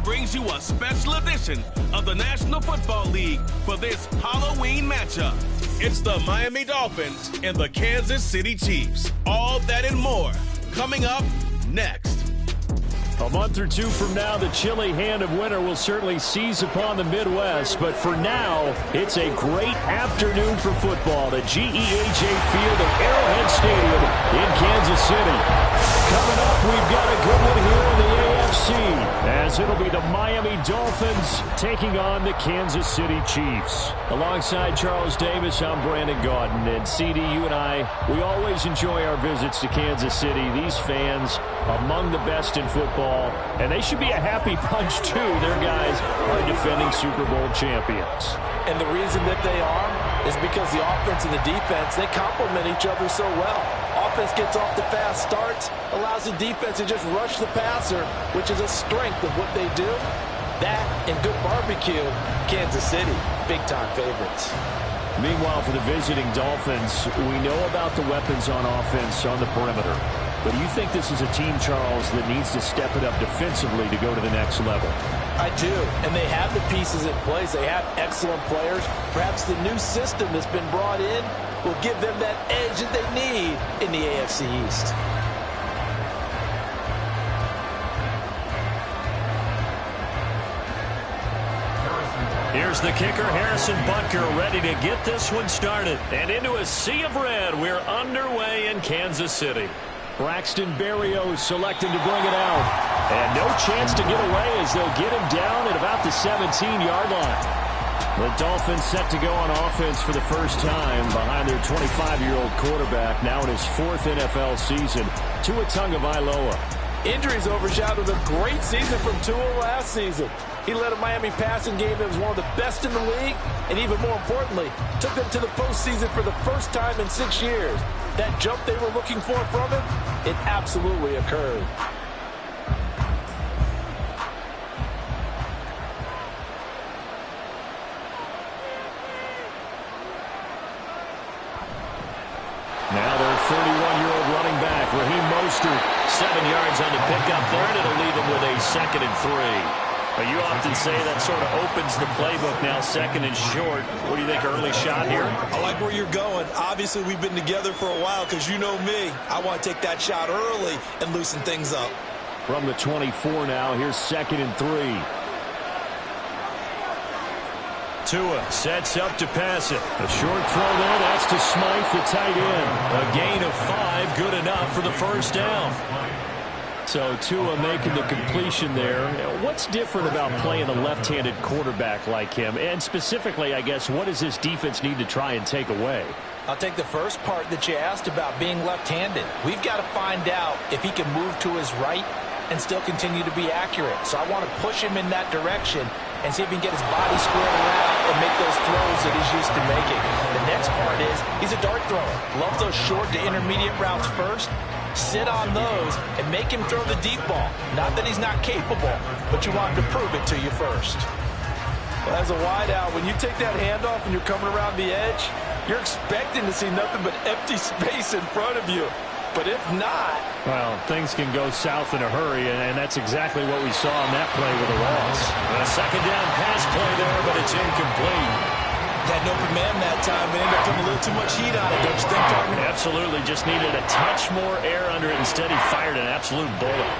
brings you a special edition of the National Football League for this Halloween matchup. It's the Miami Dolphins and the Kansas City Chiefs. All that and more coming up next. A month or two from now, the chilly hand of winter will certainly seize upon the Midwest. But for now, it's a great afternoon for football at GEHA Field at Arrowhead Stadium in Kansas City. Coming up, we've got a good one here in the AFC, as it'll be the Miami Dolphins taking on the Kansas City Chiefs. Alongside Charles Davis, I'm Brandon Gaudin. And CD, you and I, we always enjoy our visits to Kansas City. These fans, among the best in football, and they should be a happy bunch, too. Their guys are defending Super Bowl champions. And the reason that they are is because the offense and the defense, they complement each other so well. Offense gets off the fast starts, allows the defense to just rush the passer, which is a strength of what they do. That and good barbecue, Kansas City, big-time favorites. Meanwhile, for the visiting Dolphins, we know about the weapons on offense on the perimeter. But do you think this is a team, Charles, that needs to step it up defensively to go to the next level? I do, and they have the pieces in place. They have excellent players. Perhaps the new system that's been brought in will give them that edge that they need in the AFC East. Here's the kicker, Harrison Butker, ready to get this one started. And into a sea of red, we're underway in Kansas City. Braxton Berrios selecting to bring it out. And no chance to get away as they'll get him down at about the 17-yard line. The Dolphins set to go on offense for the first time behind their 25-year-old quarterback, now in his fourth NFL season, Tua Tagovailoa. Injuries overshadowed a great season from Tua last season. He led a Miami passing game that was one of the best in the league, and even more importantly, took them to the postseason for the first time in 6 years. That jump they were looking for from him, it absolutely occurred. Now their 31-year-old running back, Raheem Mostert, 7 yards on the pickup there, and it'll leave him with a 2nd and 3. But you often say that sort of opens the playbook now, 2nd and short. What do you think, early shot here? I like where you're going. Obviously, we've been together for a while because you know me. I want to take that shot early and loosen things up. From the 24 now, here's 2nd and 3. Tua sets up to pass it. A short throw there, that's to Smythe, the tight end. A gain of 5, good enough for the first down. So Tua making the completion there. What's different about playing a left-handed quarterback like him? And specifically, I guess, what does this defense need to try and take away? I'll take the first part that you asked about being left-handed. We've got to find out if he can move to his right and still continue to be accurate. So I want to push him in that direction and see if he can get his body squared around and make those throws that he's used to making. The next part is he's a dart thrower. Loves those short to intermediate routes first. Sit on those and make him throw the deep ball. Not that he's not capable, but you want him to prove it to you first. Well, as a wideout, when you take that handoff and you're coming around the edge, you're expecting to see nothing but empty space in front of you. But if not... Well, things can go south in a hurry, and that's exactly what we saw on that play with a loss. A 2nd down pass play there, but it's incomplete. Had an open man that time, but ended up putting a little too much heat on it, don't you think, Carter? Absolutely. Just needed a touch more air under it. Instead, he fired an absolute bullet.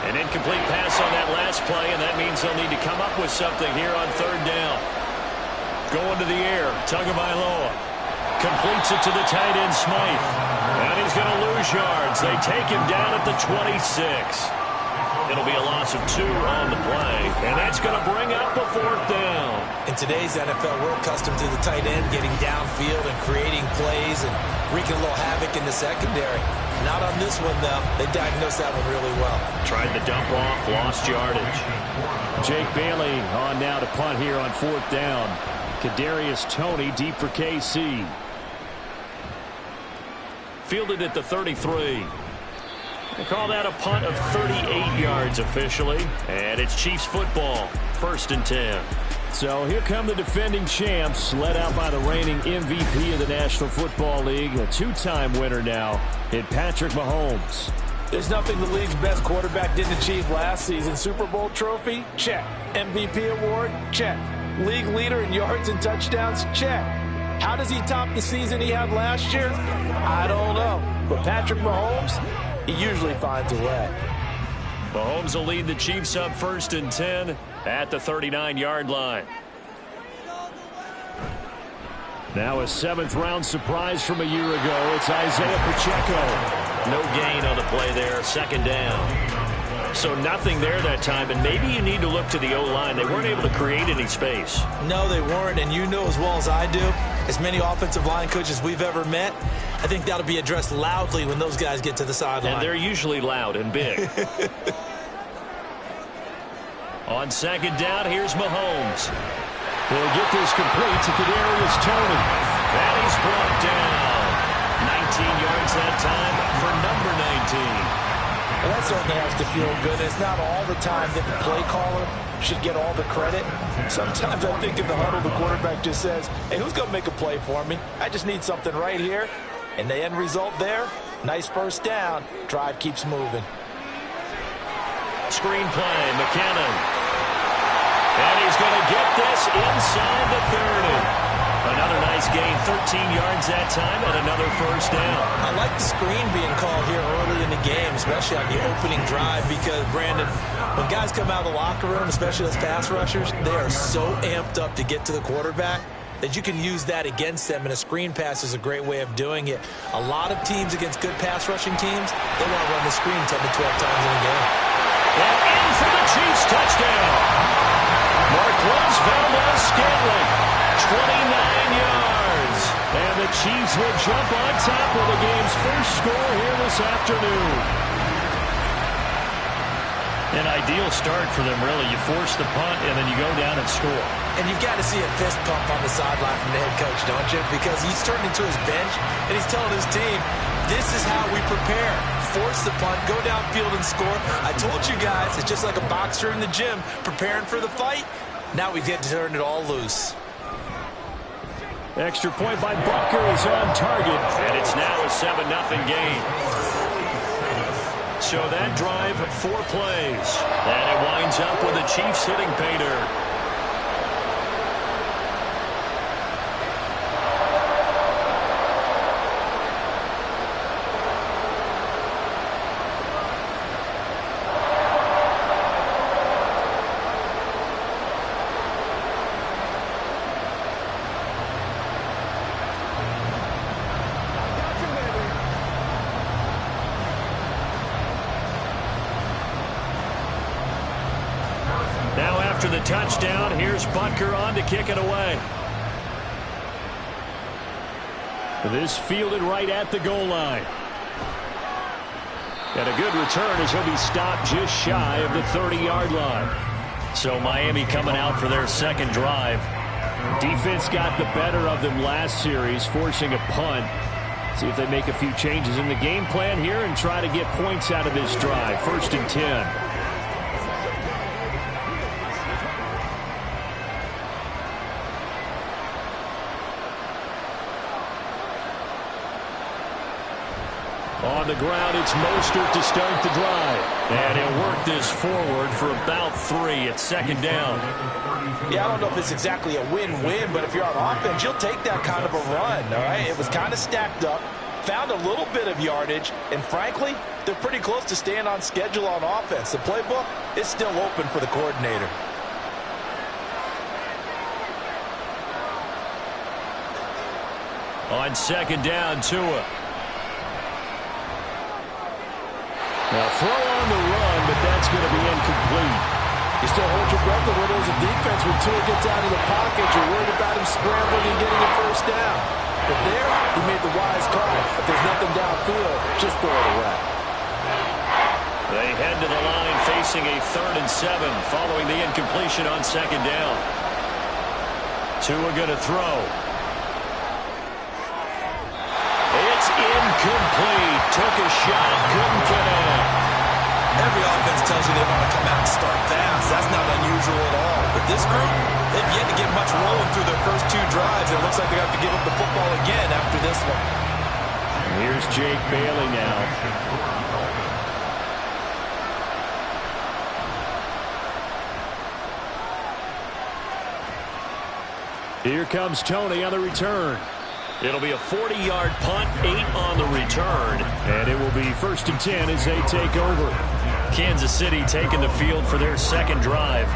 An incomplete pass on that last play, and that means they'll need to come up with something here on 3rd down. Going to the air, Tagovailoa completes it to the tight end, Smythe. And he's going to lose yards. They take him down at the 26. It'll be a loss of 2 on the play, and that's going to bring up a 4th down. In today's NFL, we're accustomed to the tight end getting downfield and creating plays and wreaking a little havoc in the secondary. Not on this one, though. They diagnosed that one really well. Tried the dump off, lost yardage. Jake Bailey on now to punt here on 4th down. Kadarius Toney deep for KC. Fielded at the 33. They call that a punt of 38 yards officially. And it's Chiefs football. 1st and 10. So here come the defending champs, led out by the reigning MVP of the National Football League, a 2-time winner now in Patrick Mahomes. There's nothing the league's best quarterback didn't achieve last season. Super Bowl trophy? Check. MVP award? Check. League leader in yards and touchdowns? Check. How does he top the season he had last year? I don't know. But Patrick Mahomes, he usually finds a way. Mahomes will lead the Chiefs up 1st and 10 at the 39-yard line. Now a 7th-round surprise from a year ago. It's Isaiah Pacheco. No gain on the play there, 2nd down. So nothing there that time, and maybe you need to look to the O-line. They weren't able to create any space. No, they weren't, and you know as well as I do, as many offensive line coaches we've ever met, I think that'll be addressed loudly when those guys get to the sideline. And they're usually loud and big. On 2nd down, here's Mahomes. He'll get this complete to Kadarius Toney. And he's brought down. 19 yards that time for number 19. Well, that certainly has to feel good. It's not all the time that the play caller should get all the credit. Sometimes I think in the huddle, the quarterback just says, hey, who's going to make a play for me? I just need something right here. And the end result there, nice 1st down. Drive keeps moving. Screen play, McKinnon. And he's going to get this inside the 30. Another nice gain, 13 yards that time, and another 1st down. I like the screen being called here early in the game, especially on the opening drive, because, Brandon, when guys come out of the locker room, especially those pass rushers, they are so amped up to get to the quarterback that you can use that against them, and a screen pass is a great way of doing it. A lot of teams against good pass rushing teams, they want to run the screen 10 to 12 times in a game. And in for the Chiefs touchdown. Marquez Valdez-Scantling, 29 yards. And the Chiefs will jump on top of the game's first score here this afternoon. An ideal start for them, really. You force the punt, and then you go down and score. And you've got to see a fist pump on the sideline from the head coach, don't you? Because he's turning to his bench, and he's telling his team, this is how we prepare. Force the punt, go downfield and score. I told you guys, it's just like a boxer in the gym preparing for the fight. Now we get to turn it all loose. Extra point by Butker is on target. And it's now a 7-0 game. So that drive, 4 plays. And it winds up with the Chiefs hitting pay dirt. After the touchdown, here's Butker on to kick it away. This fielded right at the goal line. And a good return as he'll be stopped just shy of the 30-yard line. So Miami coming out for their 2nd drive. Defense got the better of them last series, forcing a punt. See if they make a few changes in the game plan here and try to get points out of this drive. 1st and 10. On the ground, it's Mostert to start the drive. And he'll work this forward for about 3 at 2nd down. Yeah, I don't know if it's exactly a win-win, but if you're on offense, you'll take that kind of a run, all right? It was kind of stacked up, found a little bit of yardage, and frankly, they're pretty close to staying on schedule on offense. The playbook is still open for the coordinator. On 2nd down, Tua. Now throw on the run, but that's going to be incomplete. You still hold your breath when there's a defense when Tua gets out of the pocket. You're worried about him scrambling and getting a 1st down. But there, he made the wise call. If there's nothing downfield, just throw it away. They head to the line facing a 3rd and 7 following the incompletion on 2nd down. Tua going to throw. It's incomplete. Took a shot, couldn't connect. Every offense tells you they want to come out and start fast. That's not unusual at all. But this group, they've yet to get much rolling through their first 2 drives. It looks like they have to give up the football again after this one. Here's Jake Bailey now. Here comes Tony on the return. It'll be a 40-yard punt, 8 on the return. And it will be 1st and 10 as they take over. Kansas City taking the field for their second drive.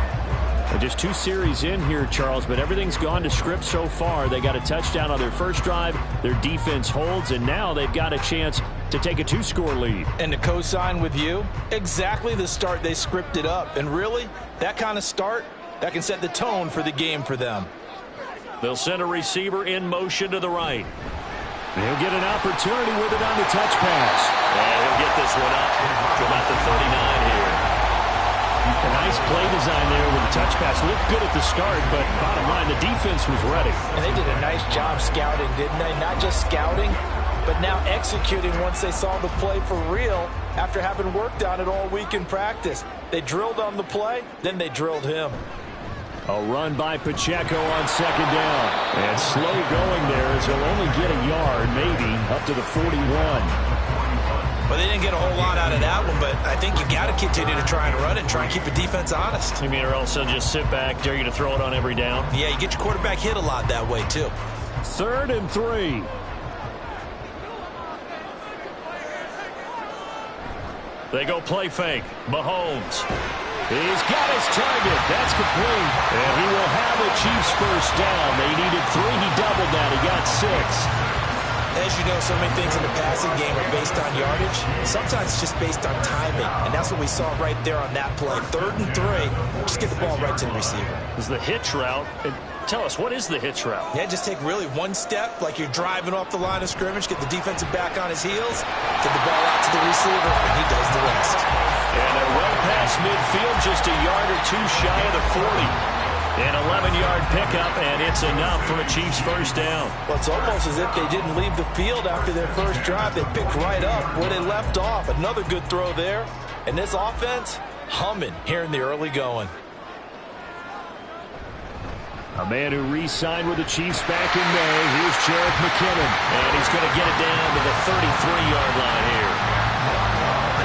Just 2 series in here, Charles, but everything's gone to script so far. They got a touchdown on their first drive. Their defense holds, and now they've got a chance to take a 2-score lead. And to co-sign with you, exactly the start they scripted up. And really, that kind of start, that can set the tone for the game for them. They'll send a receiver in motion to the right. He'll get an opportunity with it on the touch pass. And he'll get this one up to about the 39 here. A nice play design there with the touch pass. Looked good at the start, but bottom line, the defense was ready. And they did a nice job scouting, didn't they? Not just scouting, but now executing once they saw the play for real after having worked on it all week in practice. They drilled on the play, then they drilled him. A run by Pacheco on 2nd down. And slow going there as he'll only get a yard, maybe, up to the 41. Well, they didn't get a whole lot out of that one, but I think you got to continue to try and run it and try and keep the defense honest. You mean, or else they'll just sit back, dare you to throw it on every down? Yeah, you get your quarterback hit a lot that way, too. 3rd and 3. They go play fake. Mahomes. He's got his target. That's complete. And he will have the Chiefs first down. They needed 3. He doubled that. He got 6. As you know, so many things in the passing game are based on yardage. Sometimes it's just based on timing, and that's what we saw right there on that play. 3rd and 3, just get the ball right to the receiver. Is the hitch route. Tell us, what is the hitch route? Yeah, just take really one step, like you're driving off the line of scrimmage, get the defensive back on his heels, get the ball out to the receiver, and he does the rest. And they're well past midfield, just a yard or 2 shy of the 40. An 11-yard pickup, and it's enough for a Chiefs first down. Well, it's almost as if they didn't leave the field after their first drive. They picked right up where they left off. Another good throw there. And this offense, humming here in the early going. A man who re-signed with the Chiefs back in May. Here's Jerick McKinnon. And he's going to get it down to the 33-yard line here.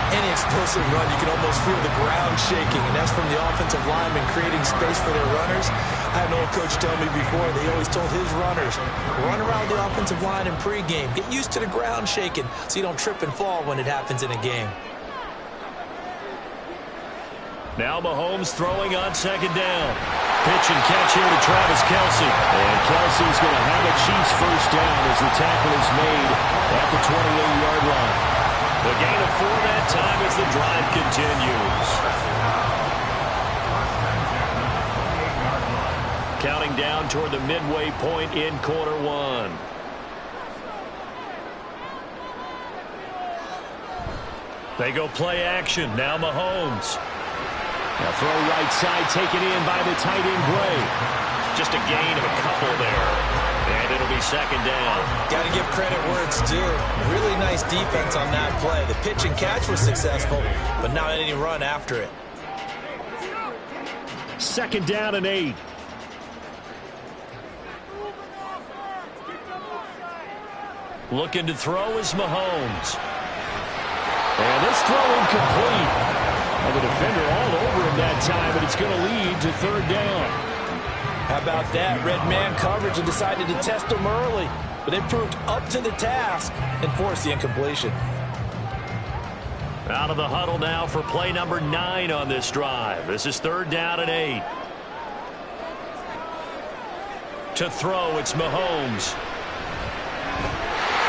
Any explosive run, you can almost feel the ground shaking, and that's from the offensive linemen creating space for their runners. I had an old coach tell me before, they always told his runners, run around the offensive line in pregame. Get used to the ground shaking so you don't trip and fall when it happens in a game. Now Mahomes throwing on 2nd down. Pitch and catch here to Travis Kelce. And Kelce's going to have a Chiefs first down as the tackle is made at the 28-yard line. The gain of 4 that time as the drive continues. Counting down toward the midway point in quarter 1. They go play action. Now Mahomes. Now throw right side taken in by the tight end Gray. Just a gain of a couple there. And it'll be 2nd down. Got to give credit where it's due. Really nice defense on that play. The pitch and catch was successful, but not any run after it. 2nd down and 8. Looking to throw is Mahomes. And this throw incomplete. And the defender all over him that time, but it's going to lead to 3rd down. How about that? Red man coverage and decided to test them early. But they proved up to the task and forced the incompletion. Out of the huddle now for play number 9 on this drive. This is 3rd down and 8. To throw, it's Mahomes.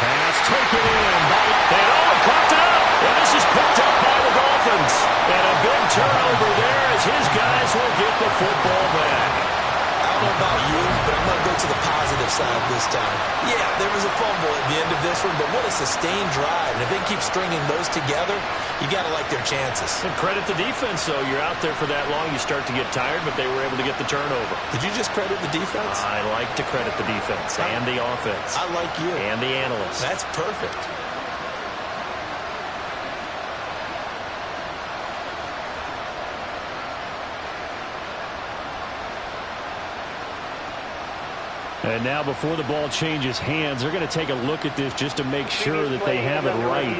Pass taken in by... And popped it up! And this is picked up by the Dolphins. And a big turnover there as his guys will get the football back. I don't know about you, but I'm going to go to the positive side this time. Yeah, there was a fumble at the end of this one, but what a sustained drive. And if they keep stringing those together, you got to like their chances. And credit the defense, though. You're out there for that long, you start to get tired, but they were able to get the turnover. Did you just credit the defense? I like to credit the defense and the offense. I like you. And the analysts. That's perfect. And now before the ball changes hands, they're going to take a look at this just to make sure that they have it right.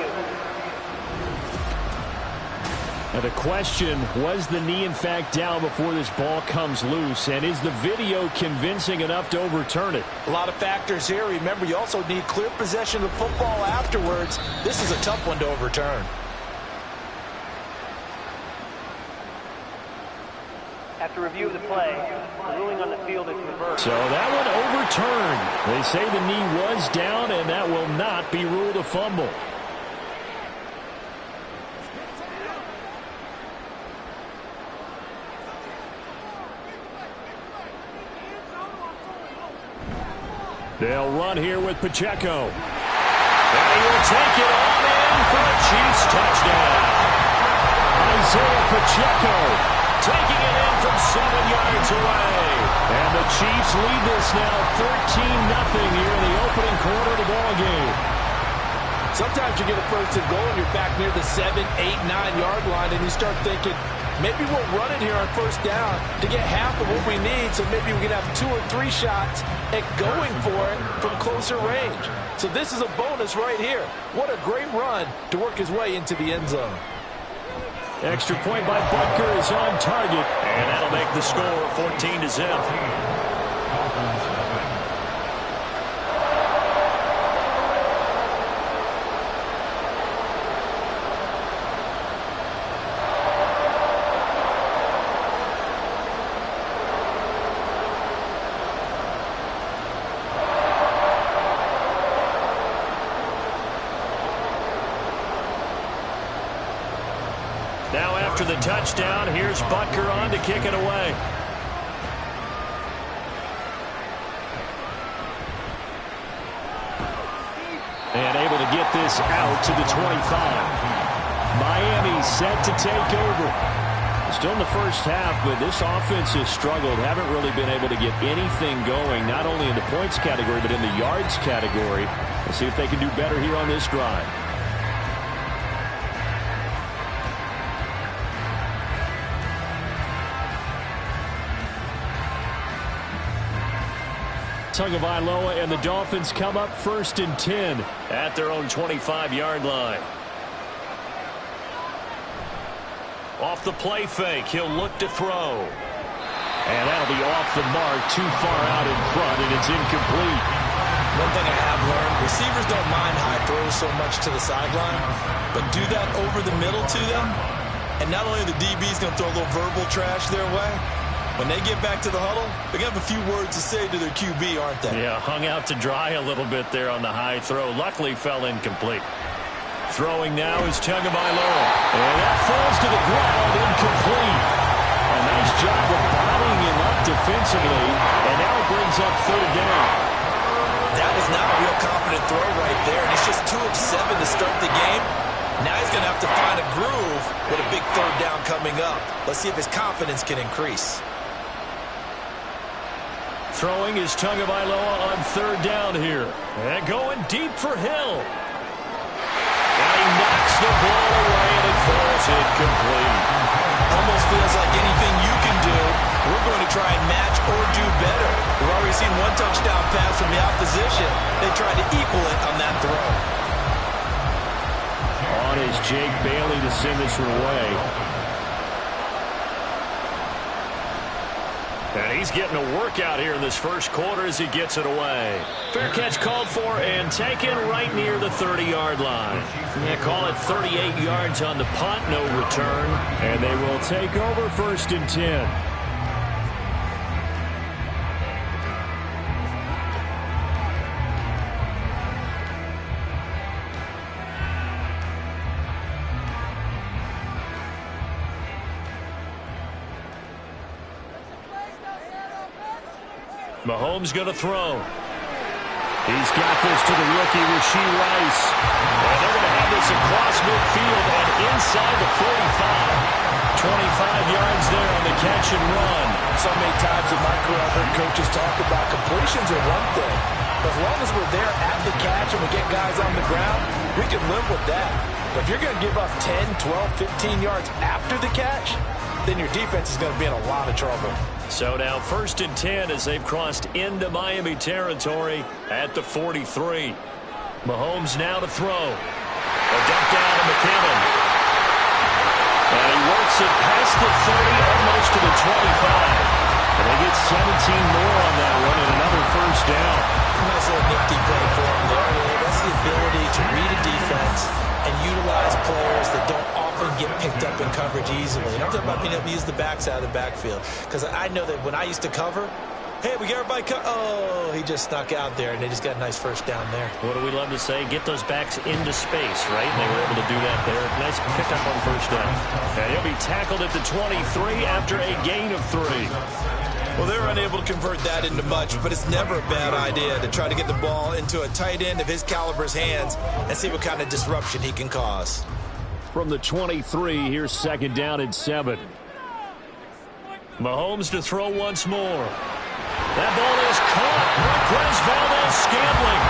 Now the question, was the knee in fact down before this ball comes loose? And is the video convincing enough to overturn it? A lot of factors here. Remember, you also need clear possession of football afterwards. This is a tough one to overturn. After review of the play, the ruling on the field is reversed. So that one overturned. They say the knee was down, and that will not be ruled a fumble. They'll run here with Pacheco. And he will take it on in for a Chiefs touchdown. Isaiah Pacheco taking it in from 7 yards away. And the Chiefs lead this now 13-0 here in the opening quarter of the ball game. Sometimes you get a first and goal and you're back near the 7, 8, 9-yard line and you start thinking, maybe we'll run it here on first down to get half of what we need, so maybe we can have 2 or 3 shots at going for it from closer range. So this is a bonus right here. What a great run to work his way into the end zone. Extra point by Butker is on target, and that'll make the score 14-0. Now after the touchdown, here's Butker on to kick it away. And able to get this out to the 25. Miami set to take over. Still in the first half, but this offense has struggled. Haven't really been able to get anything going, not only in the points category, but in the yards category. Let's see if they can do better here on this drive. Tagovailoa and the Dolphins come up 1st and 10 at their own 25-yard line. Off the play fake, he'll look to throw. And that'll be off the mark, too far out in front, and it's incomplete. One thing I have learned, receivers don't mind high throws so much to the sideline, but do that over the middle to them, and not only the DB's going to throw a little verbal trash their way, when they get back to the huddle, they're going to have a few words to say to their QB, aren't they? Yeah, hung out to dry a little bit there on the high throw. Luckily fell incomplete. Throwing now is Tagovailoa. And that falls to the ground, incomplete. A nice job of bottling him up defensively. And now it brings up 3rd down. That was not a real confident throw right there. And it's just 2 of 7 to start the game. Now he's going to have to find a groove with a big 3rd down coming up. Let's see if his confidence can increase. Throwing is Tagovailoa on 3rd down here. And going deep for Hill. And he knocks the ball away and it falls incomplete. Almost feels like anything you can do, we're going to try and match or do better. We've already seen 1 touchdown pass from the opposition. They tried to equal it on that throw. On is Jake Bailey to send this one away. And he's getting a workout here in this first quarter as he gets it away. Fair catch called for and taken right near the 30-yard line. They call it 38 yards on the punt, no return. And they will take over 1st and 10. Mahomes going to throw. He's got this to the rookie, Rashee Rice. And they're going to have this across midfield and inside the 45. 25 yards there on the catch and run. So many times in my career I've heard coaches talk about completions are one thing. But as long as we're there at the catch and we get guys on the ground, we can live with that. But if you're going to give up 10, 12, 15 yards after the catch, then your defense is going to be in a lot of trouble. So now 1st and 10 as they've crossed into Miami territory at the 43. Mahomes now to throw. A dump down to McKinnon. And he works it past the 30, almost to the 25. And they get 17 more on that one and another first down. Nice little nifty play for him there. That's the ability to read a defense and utilize players that don't often get picked up in coverage easily. And I'm talking about being able to use the backside of the backfield. Because I know that when I used to cover, hey, we got everybody oh, he just snuck out there, and they just got a nice first down there. What do we love to say? Get those backs into space, right? And they were able to do that there. Nice pickup on first down. And he'll be tackled at the 23 after a gain of 3. Well, they're unable to convert that into much, but it's never a bad idea to try to get the ball into a tight end of his caliber's hands and see what kind of disruption he can cause. From the 23, here's second down and 7. Mahomes to throw once more. That ball is caught. Marquez Valdes-Scantling.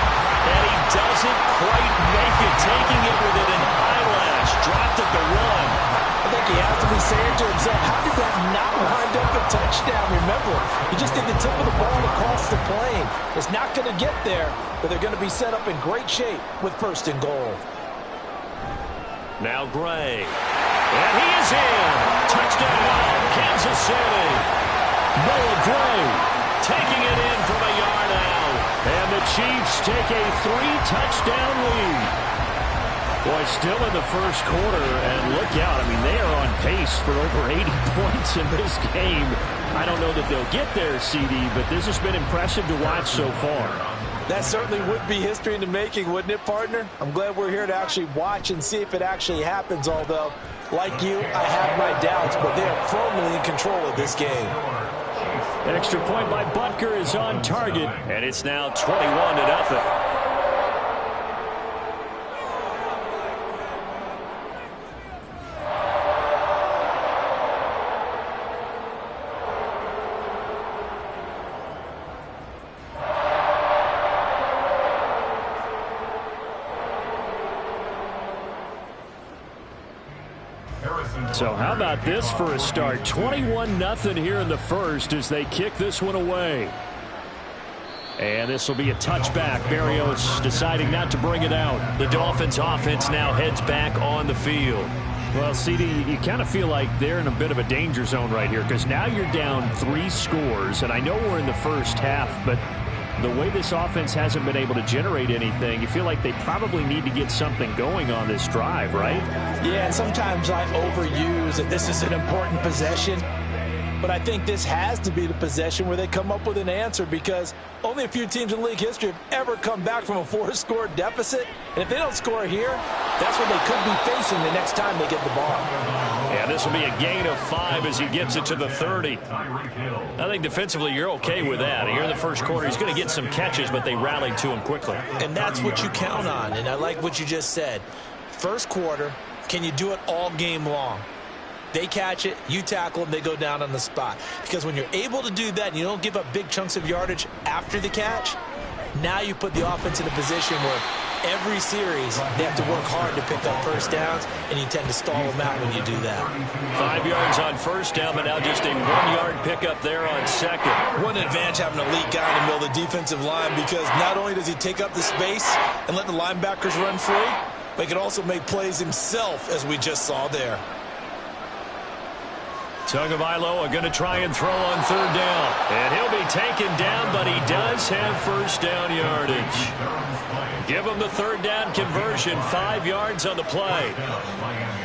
And he doesn't quite make it, taking it within an eyelash. Dropped at the 1. I think he has to be saying to himself, how did that not wind up a touchdown? Remember, he just did the tip of the ball across the plane. It's not going to get there, but they're going to be set up in great shape with first and goal. Now Gray. And he is in. Touchdown, Kansas City. Noah Gray taking it in from a yard out. And the Chiefs take a 3-touchdown lead. Boy, still in the first quarter, and look out. I mean, they are on pace for over 80 points in this game. I don't know that they'll get there, CD, but this has been impressive to watch so far. That certainly would be history in the making, wouldn't it, partner? I'm glad we're here to actually watch and see if it actually happens, although, like you, I have my doubts, but they are firmly in control of this game. An extra point by Butker is on target, and it's now 21-0. So how about this for a start? 21-0 here in the first as they kick this one away. And this will be a touchback. Berrios deciding not to bring it out. The Dolphins offense now heads back on the field. Well, CD, you kind of feel like they're in a bit of a danger zone right here because now you're down 3 scores. And I know we're in the first half, but the way this offense hasn't been able to generate anything, you feel like they probably need to get something going on this drive, right? Yeah, and sometimes I overuse that this is an important possession. But I think this has to be the possession where they come up with an answer because only a few teams in league history have ever come back from a 4-score deficit. And if they don't score here, that's what they could be facing the next time they get the ball. Yeah, this will be a gain of 5 as he gets it to the 30. I think defensively you're okay with that. Here in the first quarter, he's going to get some catches, but they rallied to him quickly. And that's what you count on, and I like what you just said. First quarter, can you do it all game long? They catch it, you tackle them, they go down on the spot. Because when you're able to do that and you don't give up big chunks of yardage after the catch, now you put the offense in a position where every series they have to work hard to pick up first downs, and you tend to stall them out when you do that. 5 yards on first down, but now just a 1-yard pickup there on second. What an advantage having an elite guy in the middle of the defensive line because not only does he take up the space and let the linebackers run free, but he can also make plays himself, as we just saw there. Tagovailoa going to try and throw on third down. And he'll be taken down, but he does have first down yardage. Give him the third down conversion, 5 yards on the play.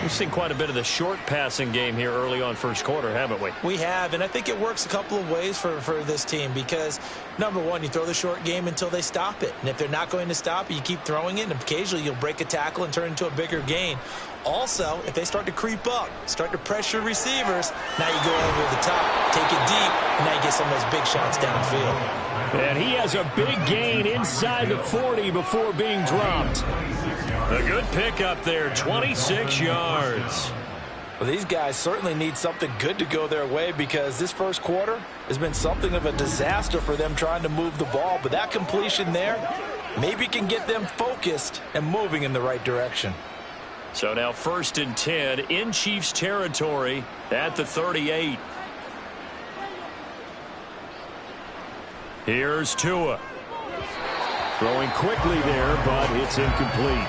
We've seen quite a bit of the short passing game here early on first quarter, haven't we? We have, and I think it works a couple of ways for this team because, number one, you throw the short game until they stop it. And if they're not going to stop it, you keep throwing it, and occasionally you'll break a tackle and turn into a bigger gain. Also, if they start to creep up, start to pressure receivers, now you go over the top, take it deep, and now you get some of those big shots downfield. And he has a big gain inside the 40 before being dropped. A good pickup there, 26 yards. Well, these guys certainly need something good to go their way because this first quarter has been something of a disaster for them trying to move the ball. But that completion there maybe can get them focused and moving in the right direction. So now 1st and 10 in Chiefs territory at the 38. Here's Tua. Throwing quickly there, but it's incomplete.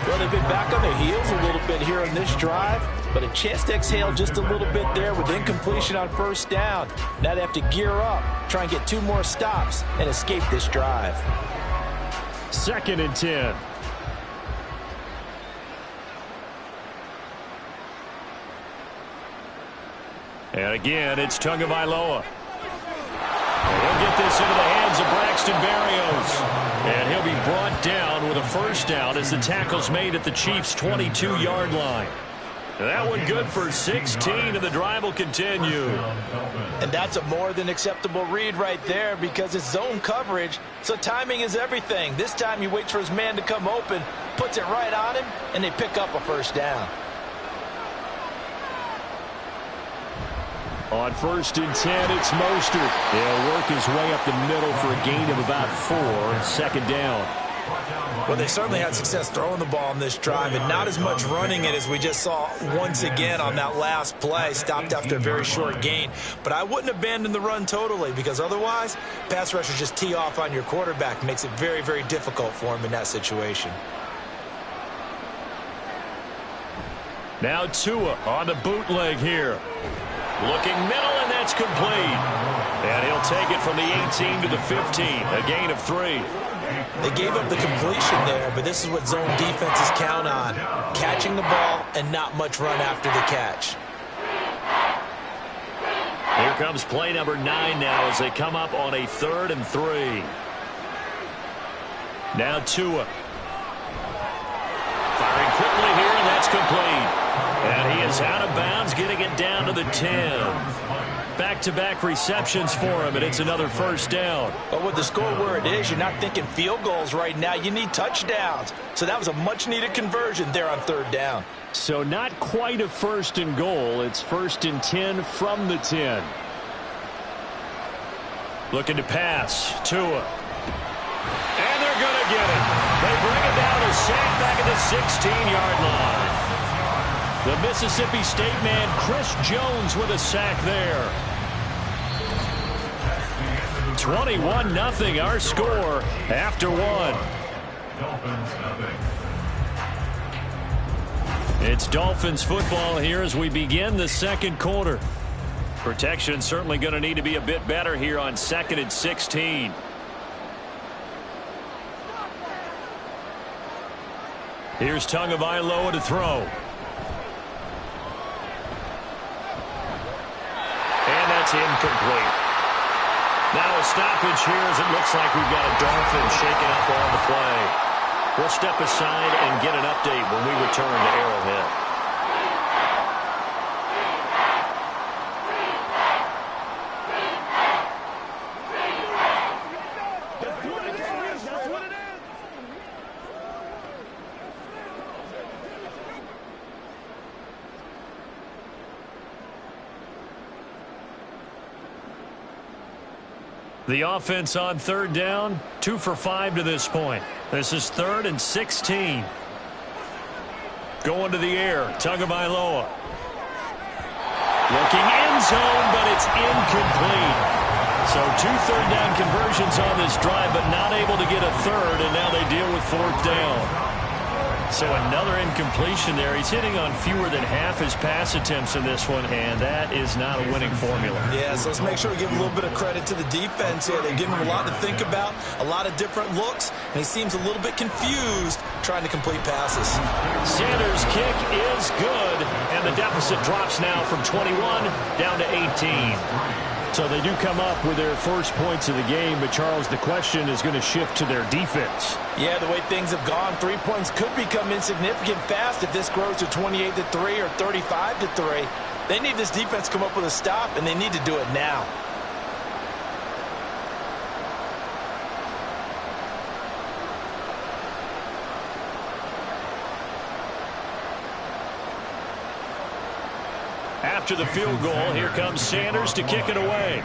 Well, they've been back on their heels a little bit here on this drive. but a chance to exhale just a little bit there with incompletion on first down. Now they have to gear up, try and get 2 more stops, and escape this drive. 2nd and 10. And again, it's Tagovailoa. He'll get this into the hands of Braxton Berrios. And he'll be brought down with a first down as the tackle's made at the Chiefs' 22-yard line. That one good for 16, and the drive will continue. And that's a more than acceptable read right there because it's zone coverage, so timing is everything. This time he waits for his man to come open, puts it right on him, and they pick up a first down. On 1st and 10, it's Mostert. He'll work his way up the middle for a gain of about 4. 2nd down. Well, they certainly had success throwing the ball on this drive and not as much running it as we just saw once again on that last play. Stopped after a very short gain. But I wouldn't abandon the run totally because otherwise, pass rushers just tee off on your quarterback. Makes it very, very difficult for him in that situation. Now Tua on the bootleg here. Looking middle, and that's complete. And he'll take it from the 18 to the 15, a gain of 3. They gave up the completion there, but this is what zone defenses count on. Catching the ball and not much run after the catch. Here comes play number 9 now as they come up on a 3rd and 3. Now Tua. Firing quickly here, and that's complete. And he is out of bounds, getting it down to the 10. Back-to-back receptions for him, and it's another first down. But with the score where it is, you're not thinking field goals right now. You need touchdowns. So that was a much-needed conversion there on 3rd down. So not quite a 1st and goal. It's 1st and 10 from the 10. Looking to pass. Tua. And they're going to get it. They bring it down to sack back at the 16-yard line. The Mississippi State man, Chris Jones, with a sack there. 21-0, our score after 1. It's Dolphins football here as we begin the 2nd quarter. Protection certainly going to need to be a bit better here on 2nd and 16. Here's Tagovailoa to throw. That's incomplete. Now a stoppage here as it looks like we've got a Dolphin shaking up on the play. We'll step aside and get an update when we return to Arrowhead. The offense on 3rd down, 2 for 5 to this point. This is 3rd and 16. Going to the air, Tagovailoa. Looking end zone, but it's incomplete. So 2 3rd down conversions on this drive, but not able to get a 3rd, and now they deal with 4th down. So another incompletion there. He's hitting on fewer than half his pass attempts in this one, and that is not a winning formula. Yeah, so let's make sure we give a little bit of credit to the defense here. They've given him a lot to think about, a lot of different looks, and he seems a little bit confused trying to complete passes. Sanders' kick is good, and the deficit drops now from 21 down to 18. So they do come up with their first points of the game, but Charles, the question is going to shift to their defense. Yeah, the way things have gone, 3 points could become insignificant fast if this grows to 28-3 or 35-3. They need this defense to come up with a stop, and they need to do it now. After the field goal, here comes Sanders to kick it away.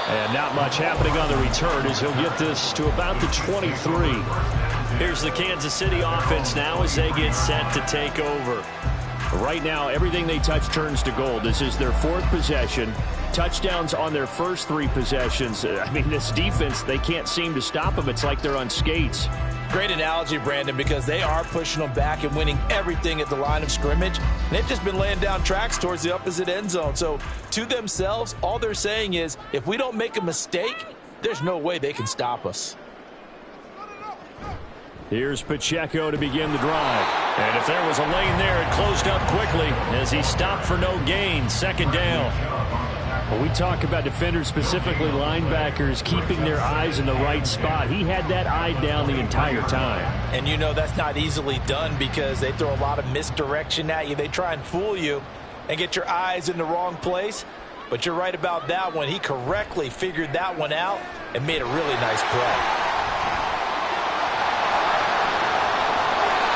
And not much happening on the return as he'll get this to about the 23. Here's the Kansas City offense now as they get set to take over. Right now, everything they touch turns to gold. This is their 4th possession. Touchdowns on their first 3 possessions. I mean, this defense, they can't seem to stop them. It's like they're on skates. Great analogy, Brandon, because they are pushing them back and winning everything at the line of scrimmage. And they've just been laying down tracks towards the opposite end zone. So to themselves, all they're saying is, if we don't make a mistake, there's no way they can stop us. Here's Pacheco to begin the drive. And if there was a lane there, it closed up quickly as he stopped for no gain. 2nd down. Well, we talk about defenders, specifically linebackers, keeping their eyes in the right spot. He had that eye down the entire time. And you know that's not easily done because they throw a lot of misdirection at you. They try and fool you and get your eyes in the wrong place. But you're right about that one. He correctly figured that one out and made a really nice play.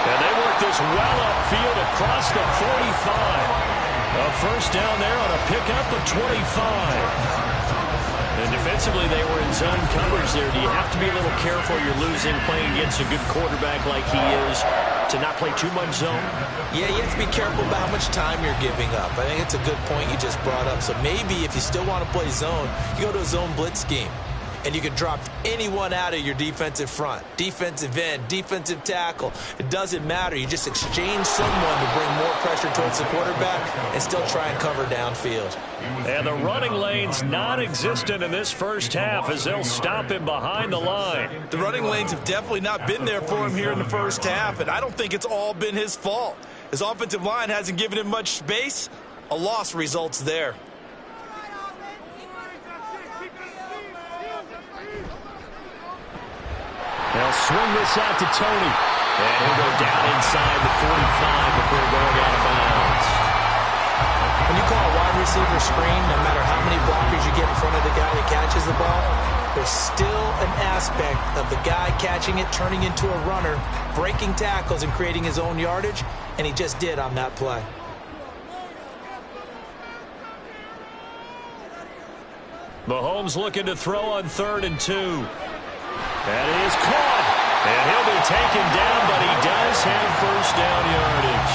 And they work this well upfield across the 45. A first down there on a pickup of 25. And defensively, they were in zone coverage there. Do you have to be a little careful? You're losing playing against a good quarterback like he is to not play too much zone? Yeah, you have to be careful about how much time you're giving up. I think it's a good point you just brought up. So maybe if you still want to play zone, you go to a zone blitz scheme. And you can drop anyone out of your defensive front. Defensive end, defensive tackle. It doesn't matter. You just exchange someone to bring more pressure towards the quarterback and still try and cover downfield. And the running lane's non-existent in this first half as they'll stop him behind the line. The running lanes have definitely not been there for him here in the first half, and I don't think it's all been his fault. His offensive line hasn't given him much space. A loss results there. They'll swing this out to Tony. And he'll go down inside the 45 before going out of bounds. When you call a wide receiver screen, no matter how many blockers you get in front of the guy that catches the ball, there's still an aspect of the guy catching it, turning into a runner, breaking tackles and creating his own yardage, and he just did on that play. Mahomes looking to throw on 3rd and 2. That is caught. And he'll be taken down, but he does have first down yardage.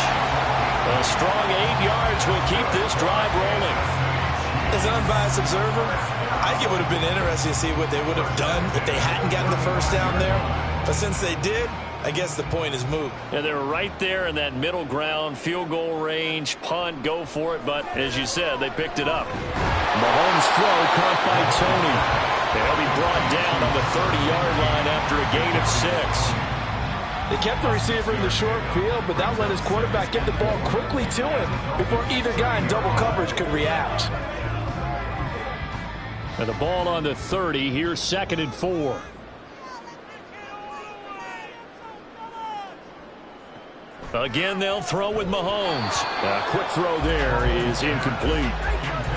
A strong 8 yards will keep this drive rolling. As an unbiased observer, I think it would have been interesting to see what they would have done if they hadn't gotten the first down there. But since they did, I guess the point is moot. And they're right there in that middle ground, field goal range, punt, go for it. But as you said, they picked it up. Mahomes' throw caught by Tony. And he'll be brought down on the 30-yard line after a gain of 6. They kept the receiver in the short field, but that let his quarterback get the ball quickly to him before either guy in double coverage could react. And the ball on the 30. Here's 2nd and 4. Again, they'll throw with Mahomes. A quick throw there is incomplete.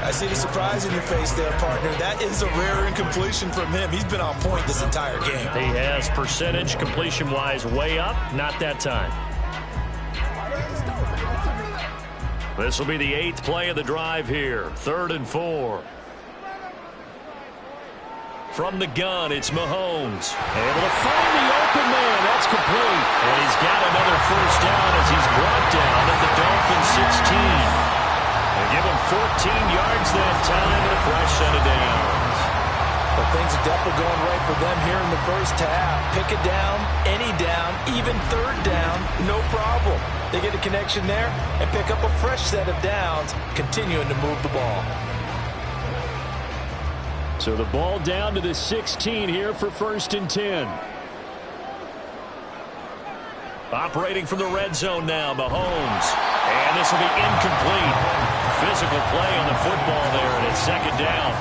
I see the surprise in your face there, partner. That is a rare incompletion from him. He's been on point this entire game. He has percentage completion-wise way up. Not that time. This will be the 8th play of the drive here. 3rd and 4. From the gun, it's Mahomes. Able to find the open man. That's complete. And he's got another first down as he's brought down at the Dolphins 16. They give him 14 yards that time and a fresh set of downs. But things are definitely going right for them here in the first half. Pick it down, any down, even 3rd down, no problem. They get a connection there and pick up a fresh set of downs, continuing to move the ball. So the ball down to the 16 here for 1st and 10. Operating from the red zone now, Mahomes. And this will be incomplete. Physical play on the football there, and it's 2nd down.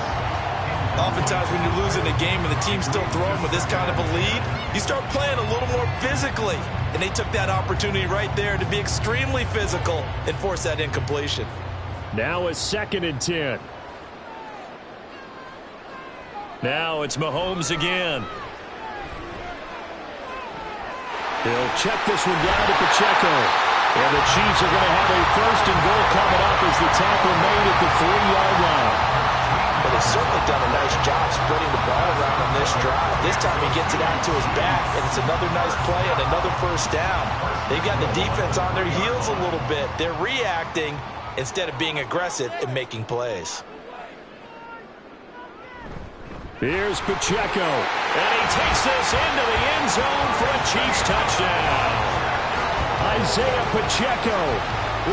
Oftentimes when you're losing a game and the team's still throwing with this kind of a lead, you start playing a little more physically. And they took that opportunity right there to be extremely physical and force that incompletion. Now it's 2nd and 10. Now it's Mahomes again. He'll check this one down to Pacheco. And the Chiefs are going to have a 1st and goal coming up as the tackle made at the 3-yard line. But They've certainly done a nice job spreading the ball around on this drive. This time he gets it out to his back, and it's another nice play and another first down. They've got the defense on their heels a little bit. They're reacting instead of being aggressive and making plays. Here's Pacheco, and he takes this into the end zone for a Chiefs touchdown. Isaiah Pacheco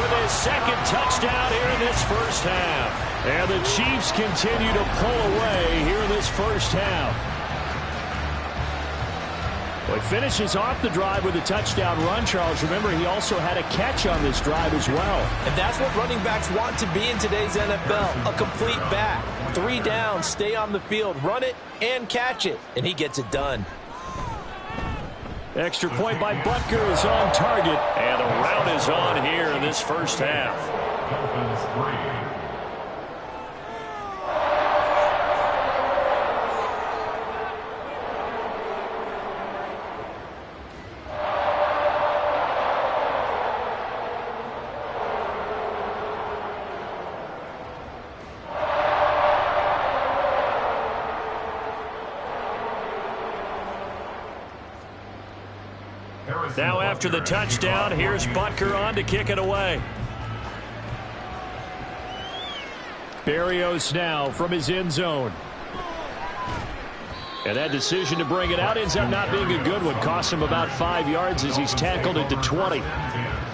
with his second touchdown here in this first half. And the Chiefs continue to pull away here in this first half. Well, he finishes off the drive with a touchdown run, Charles. Remember, he also had a catch on this drive as well. And that's what running backs want to be in today's NFL, a complete back. 3 downs, stay on the field, run it, and catch it. And he gets it done. Extra point by Butker is on target. And the route is on here in this first half. Now after the touchdown, here's Butker on to kick it away. Berrios now from his end zone. And that decision to bring it out ends up not being a good one. Cost him about 5 yards as he's tackled it to 20.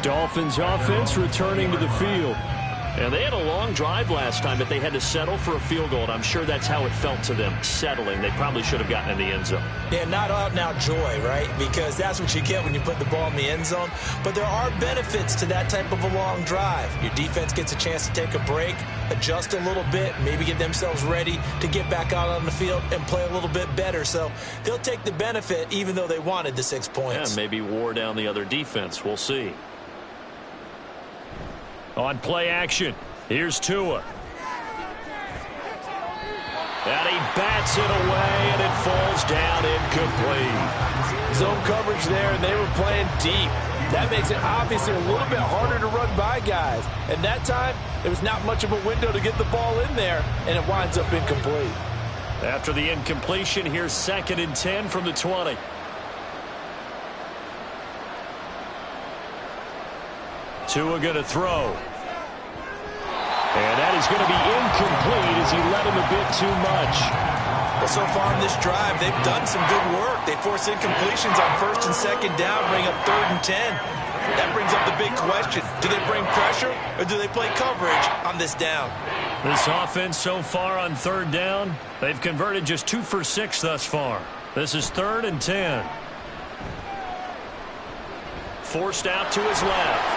Dolphins offense returning to the field. And they had a long drive last time, but they had to settle for a field goal, and I'm sure that's how it felt to them, settling. They probably should have gotten in the end zone. Yeah, not out-and-out joy, right? Because that's what you get when you put the ball in the end zone. But there are benefits to that type of a long drive. Your defense gets a chance to take a break, adjust a little bit, maybe get themselves ready to get back out on the field and play a little bit better. So they'll take the benefit even though they wanted the 6 points. And maybe wore down the other defense. We'll see. On play action, here's Tua. And he bats it away, and it falls down incomplete. Zone coverage there, and they were playing deep. That makes it obviously a little bit harder to run by guys. And that time, there was not much of a window to get the ball in there, and it winds up incomplete. After the incompletion, here's 2nd and 10 from the 20. Tua going to throw. And that is going to be incomplete as he led him a bit too much. Well, so far in this drive, they've done some good work. They force incompletions on 1st and 2nd down, bring up 3rd and 10. That brings up the big question. Do they bring pressure or do they play coverage on this down? This offense so far on 3rd down, they've converted just 2 for 6 thus far. This is 3rd and 10. Forced out to his left.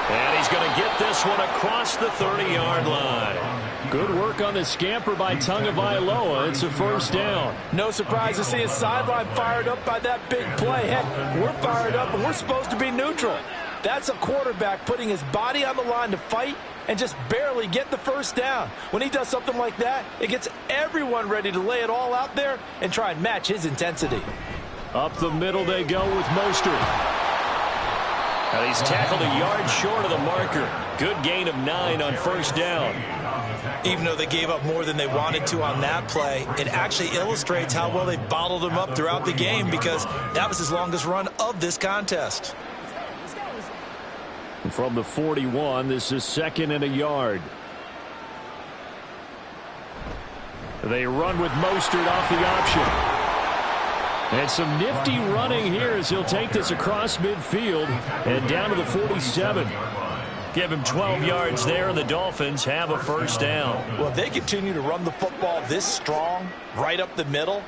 And he's going to get this one across the 30-yard line. Good work on the scamper by Tagovailoa. It's a 1st down. No surprise to see his sideline fired up by that big play. Heck, we're fired up, and we're supposed to be neutral. That's a quarterback putting his body on the line to fight and just barely get the 1st down. When he does something like that, it gets everyone ready to lay it all out there and try and match his intensity. Up the middle they go with Mostert. And he's tackled a yard short of the marker. Good gain of 9 on 1st down. Even though they gave up more than they wanted to on that play, it actually illustrates how well they bottled him up throughout the game because that was his longest run of this contest. From the 41, this is 2nd and a yard. They run with Mostert off the option. And some nifty running here as he'll take this across midfield and down to the 47. Give him 12 yards there, and the Dolphins have a 1st down. Well, if they continue to run the football this strong, right up the middle,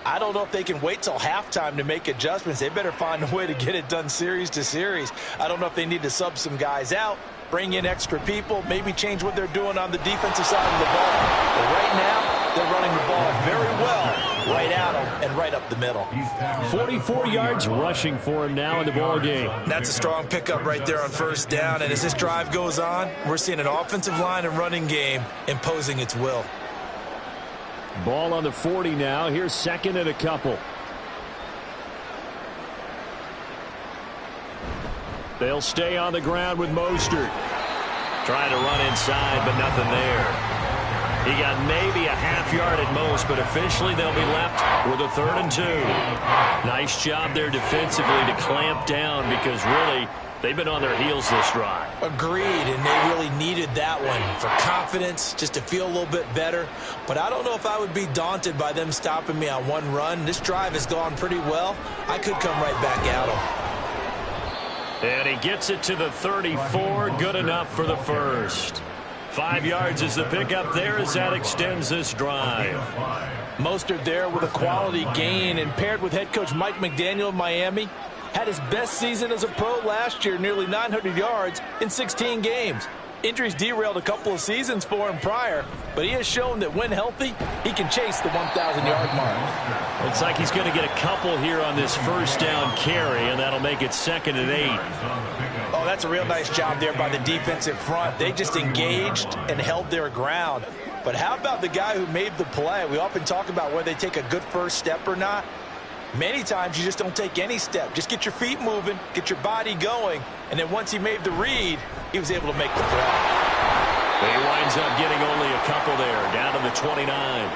I don't know if they can wait till halftime to make adjustments. They better find a way to get it done series to series. I don't know if they need to sub some guys out, bring in extra people, maybe change what they're doing on the defensive side of the ball. But right now, they're running the ball very well right at them and right up the middle. 44 yards rushing for him now in the ball game. That's a strong pickup right there on 1st down. And as this drive goes on, we're seeing an offensive line and running game imposing its will. Ball on the 40 now. Here's 2nd and a couple. They'll stay on the ground with Mostert. Trying to run inside, but nothing there. He got maybe a half yard at most, but officially they'll be left with a 3rd and 2. Nice job there defensively to clamp down because really they've been on their heels this drive. Agreed, and they really needed that one for confidence, just to feel a little bit better. But I don't know if I would be daunted by them stopping me on one run. This drive has gone pretty well. I could come right back at them. And he gets it to the 34. Good enough for the first. 5 yards is the pickup there as that extends this drive. Mostert there with a quality gain, and paired with head coach Mike McDaniel of Miami, had his best season as a pro last year, nearly 900 yards in 16 games. Injuries derailed a couple of seasons for him prior, but he has shown that when healthy, he can chase the 1,000-yard mark. Looks like he's going to get a couple here on this first down carry, and that'll make it 2nd and 8. Oh, that's a real nice job there by the defensive front. They just engaged and held their ground. But how about the guy who made the play? We often talk about whether they take a good first step or not. Many times you just don't take any step. Just get your feet moving, get your body going, and then once he made the read, he was able to make the play. He winds up getting only a couple there, down to the 29.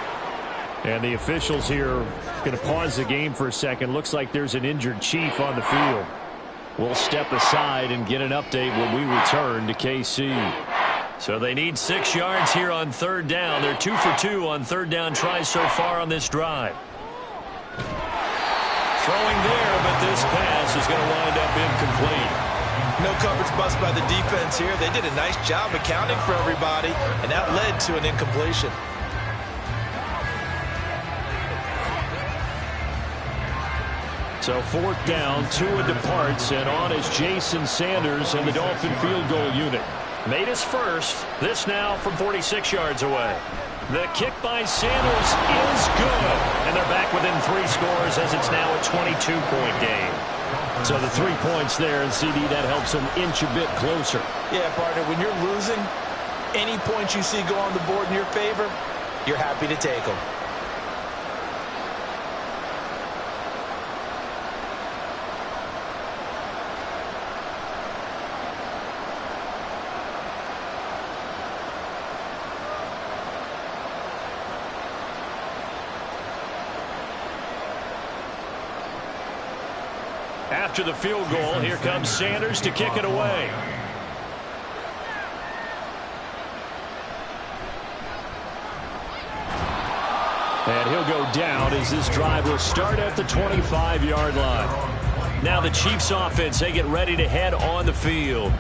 And the officials here going to pause the game for a second. Looks like there's an injured Chief on the field. We'll step aside and get an update when we return to KC. So they need 6 yards here on 3rd down. They're 2 for 2 on 3rd down tries so far on this drive. Throwing there, but this pass is going to wind up incomplete. No coverage bust by the defense here. They did a nice job accounting for everybody, and that led to an incompletion. So 4th down, Tua departs, and on is Jason Sanders and the Dolphin field goal unit. Made his first. This now from 46 yards away. The kick by Sanders is good. And they're back within 3 scores as it's now a 22-point game. So the 3 points there, and CD, that helps them inch a bit closer. Yeah, partner, when you're losing, any points you see go on the board in your favor, you're happy to take them. After the field goal, here comes Sanders to kick it away. And he'll go down as this drive will start at the 25-yard line. Now the Chiefs offense, they get ready to head on the field.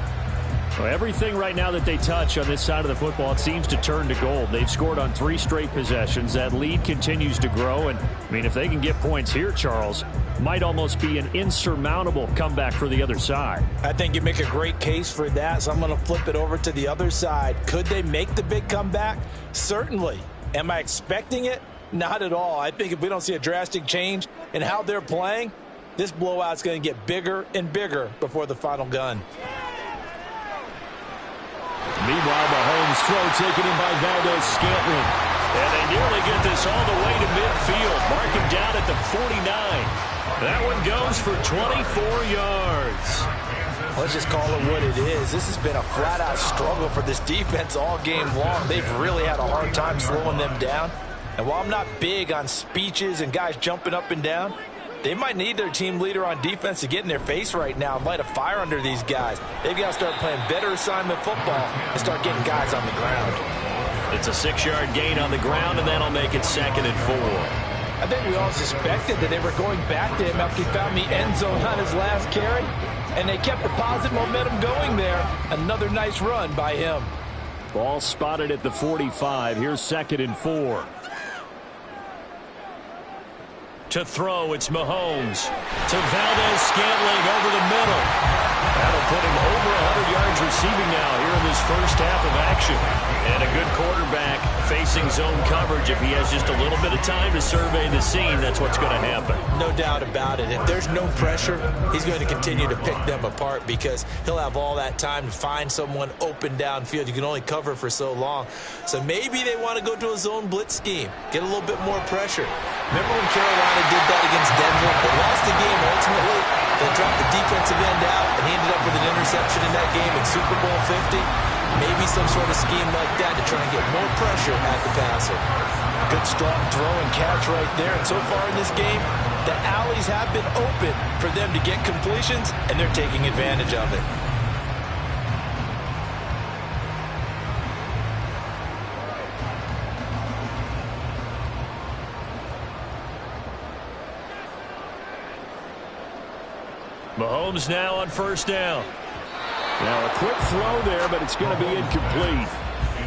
Well, everything right now that they touch on this side of the football, it seems to turn to gold. They've scored on 3 straight possessions. That lead continues to grow. And, I mean, if they can get points here, Charles, might almost be an insurmountable comeback for the other side. I think you make a great case for that, so I'm going to flip it over to the other side. Could they make the big comeback? Certainly. Am I expecting it? Not at all. I think if we don't see a drastic change in how they're playing, this blowout's going to get bigger and bigger before the final gun. Meanwhile, Mahomes' throw taken in by Valdez-Scantling. And they nearly get this all the way to midfield. Mark him down at the 49. That one goes for 24 yards. Let's just call it what it is. This has been a flat-out struggle for this defense all game long. They've really had a hard time slowing them down. And while I'm not big on speeches and guys jumping up and down, they might need their team leader on defense to get in their face right now and light a fire under these guys. They've got to start playing better assignment football and start getting guys on the ground. It's a 6-yard gain on the ground, and that'll make it 2nd and 4. I think we all suspected that they were going back to him after he found the end zone on his last carry, and they kept the positive momentum going there. Another nice run by him. Ball spotted at the 45. Here's 2nd and 4. To throw, it's Mahomes. To Valdez-Scantling over the middle. That'll put him over 100 yards receiving now here in this first half of action. And a good quarterback facing zone coverage. If he has just a little bit of time to survey the scene, that's what's going to happen. No doubt about it. If there's no pressure, he's going to continue to pick them apart because he'll have all that time to find someone open downfield. You can only cover for so long. So maybe they want to go to a zone blitz scheme, get a little bit more pressure. Remember when Carolina did that against Denver? They lost the game ultimately. They dropped the defensive end out, and he ended up with an interception in that game in Super Bowl 50. Maybe some sort of scheme like that to try and get more pressure at the passer. Good strong throw and catch right there. And so far in this game, the alleys have been open for them to get completions, and they're taking advantage of it. Mahomes now on first down. Now a quick throw there, but it's going to be incomplete.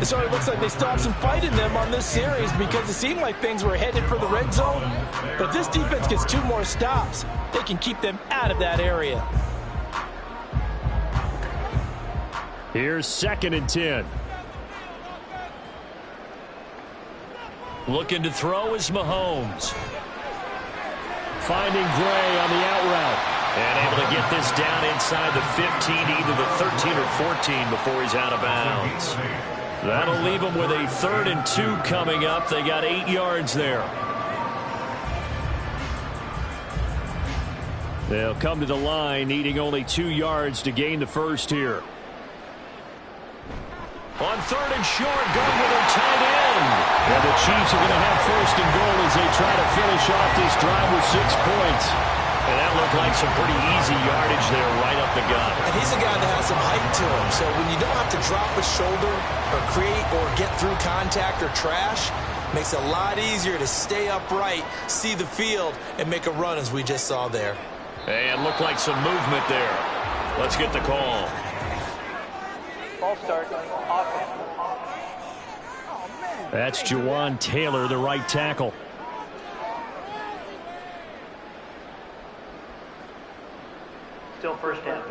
So it looks like they stopped some fight in them on this series because it seemed like things were headed for the red zone. But if this defense gets 2 more stops, they can keep them out of that area. Here's 2nd and 10. Looking to throw is Mahomes. Finding Gray on the out route. And able to get this down inside the 15, either the 13 or 14 before he's out of bounds. That'll leave them with a 3rd and 2 coming up. They got 8 yards there. They'll come to the line, needing only 2 yards to gain the first here. On 3rd and short, going with their tight end. And the Chiefs are going to have 1st and goal as they try to finish off this drive with 6 points. And that looked like some pretty easy yardage there right up the gut. And he's a guy that has some height to him. So when you don't have to drop a shoulder or create or get through contact or trash, makes it a lot easier to stay upright, see the field, and make a run as we just saw there. And looked like some movement there. Let's get the call. Ball start. Offense. That's Jawan Taylor, the right tackle. Still first down.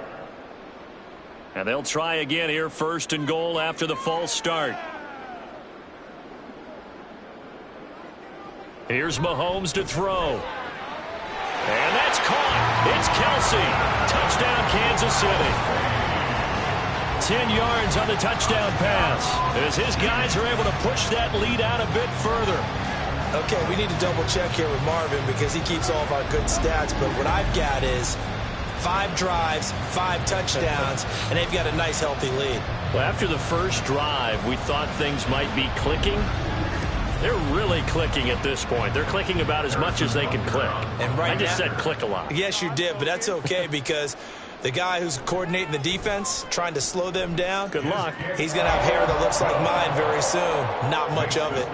And they'll try again here, 1st and goal after the false start. Here's Mahomes to throw. And that's caught. It's Kelsey. Touchdown, Kansas City. 10 yards on the touchdown pass as his guys are able to push that lead out a bit further. Okay, we need to double check here with Marvin because he keeps all of our good stats, but what I've got is 5 drives, 5 touchdowns, and they've got a nice, healthy lead. Well, after the first drive, we thought things might be clicking. They're really clicking at this point. They're clicking about as much as they can click. And right I just now, said click a lot. Yes, you did, but that's okay because the guy who's coordinating the defense, trying to slow them down, good luck. He's going to have hair that looks like mine very soon. Not much of it.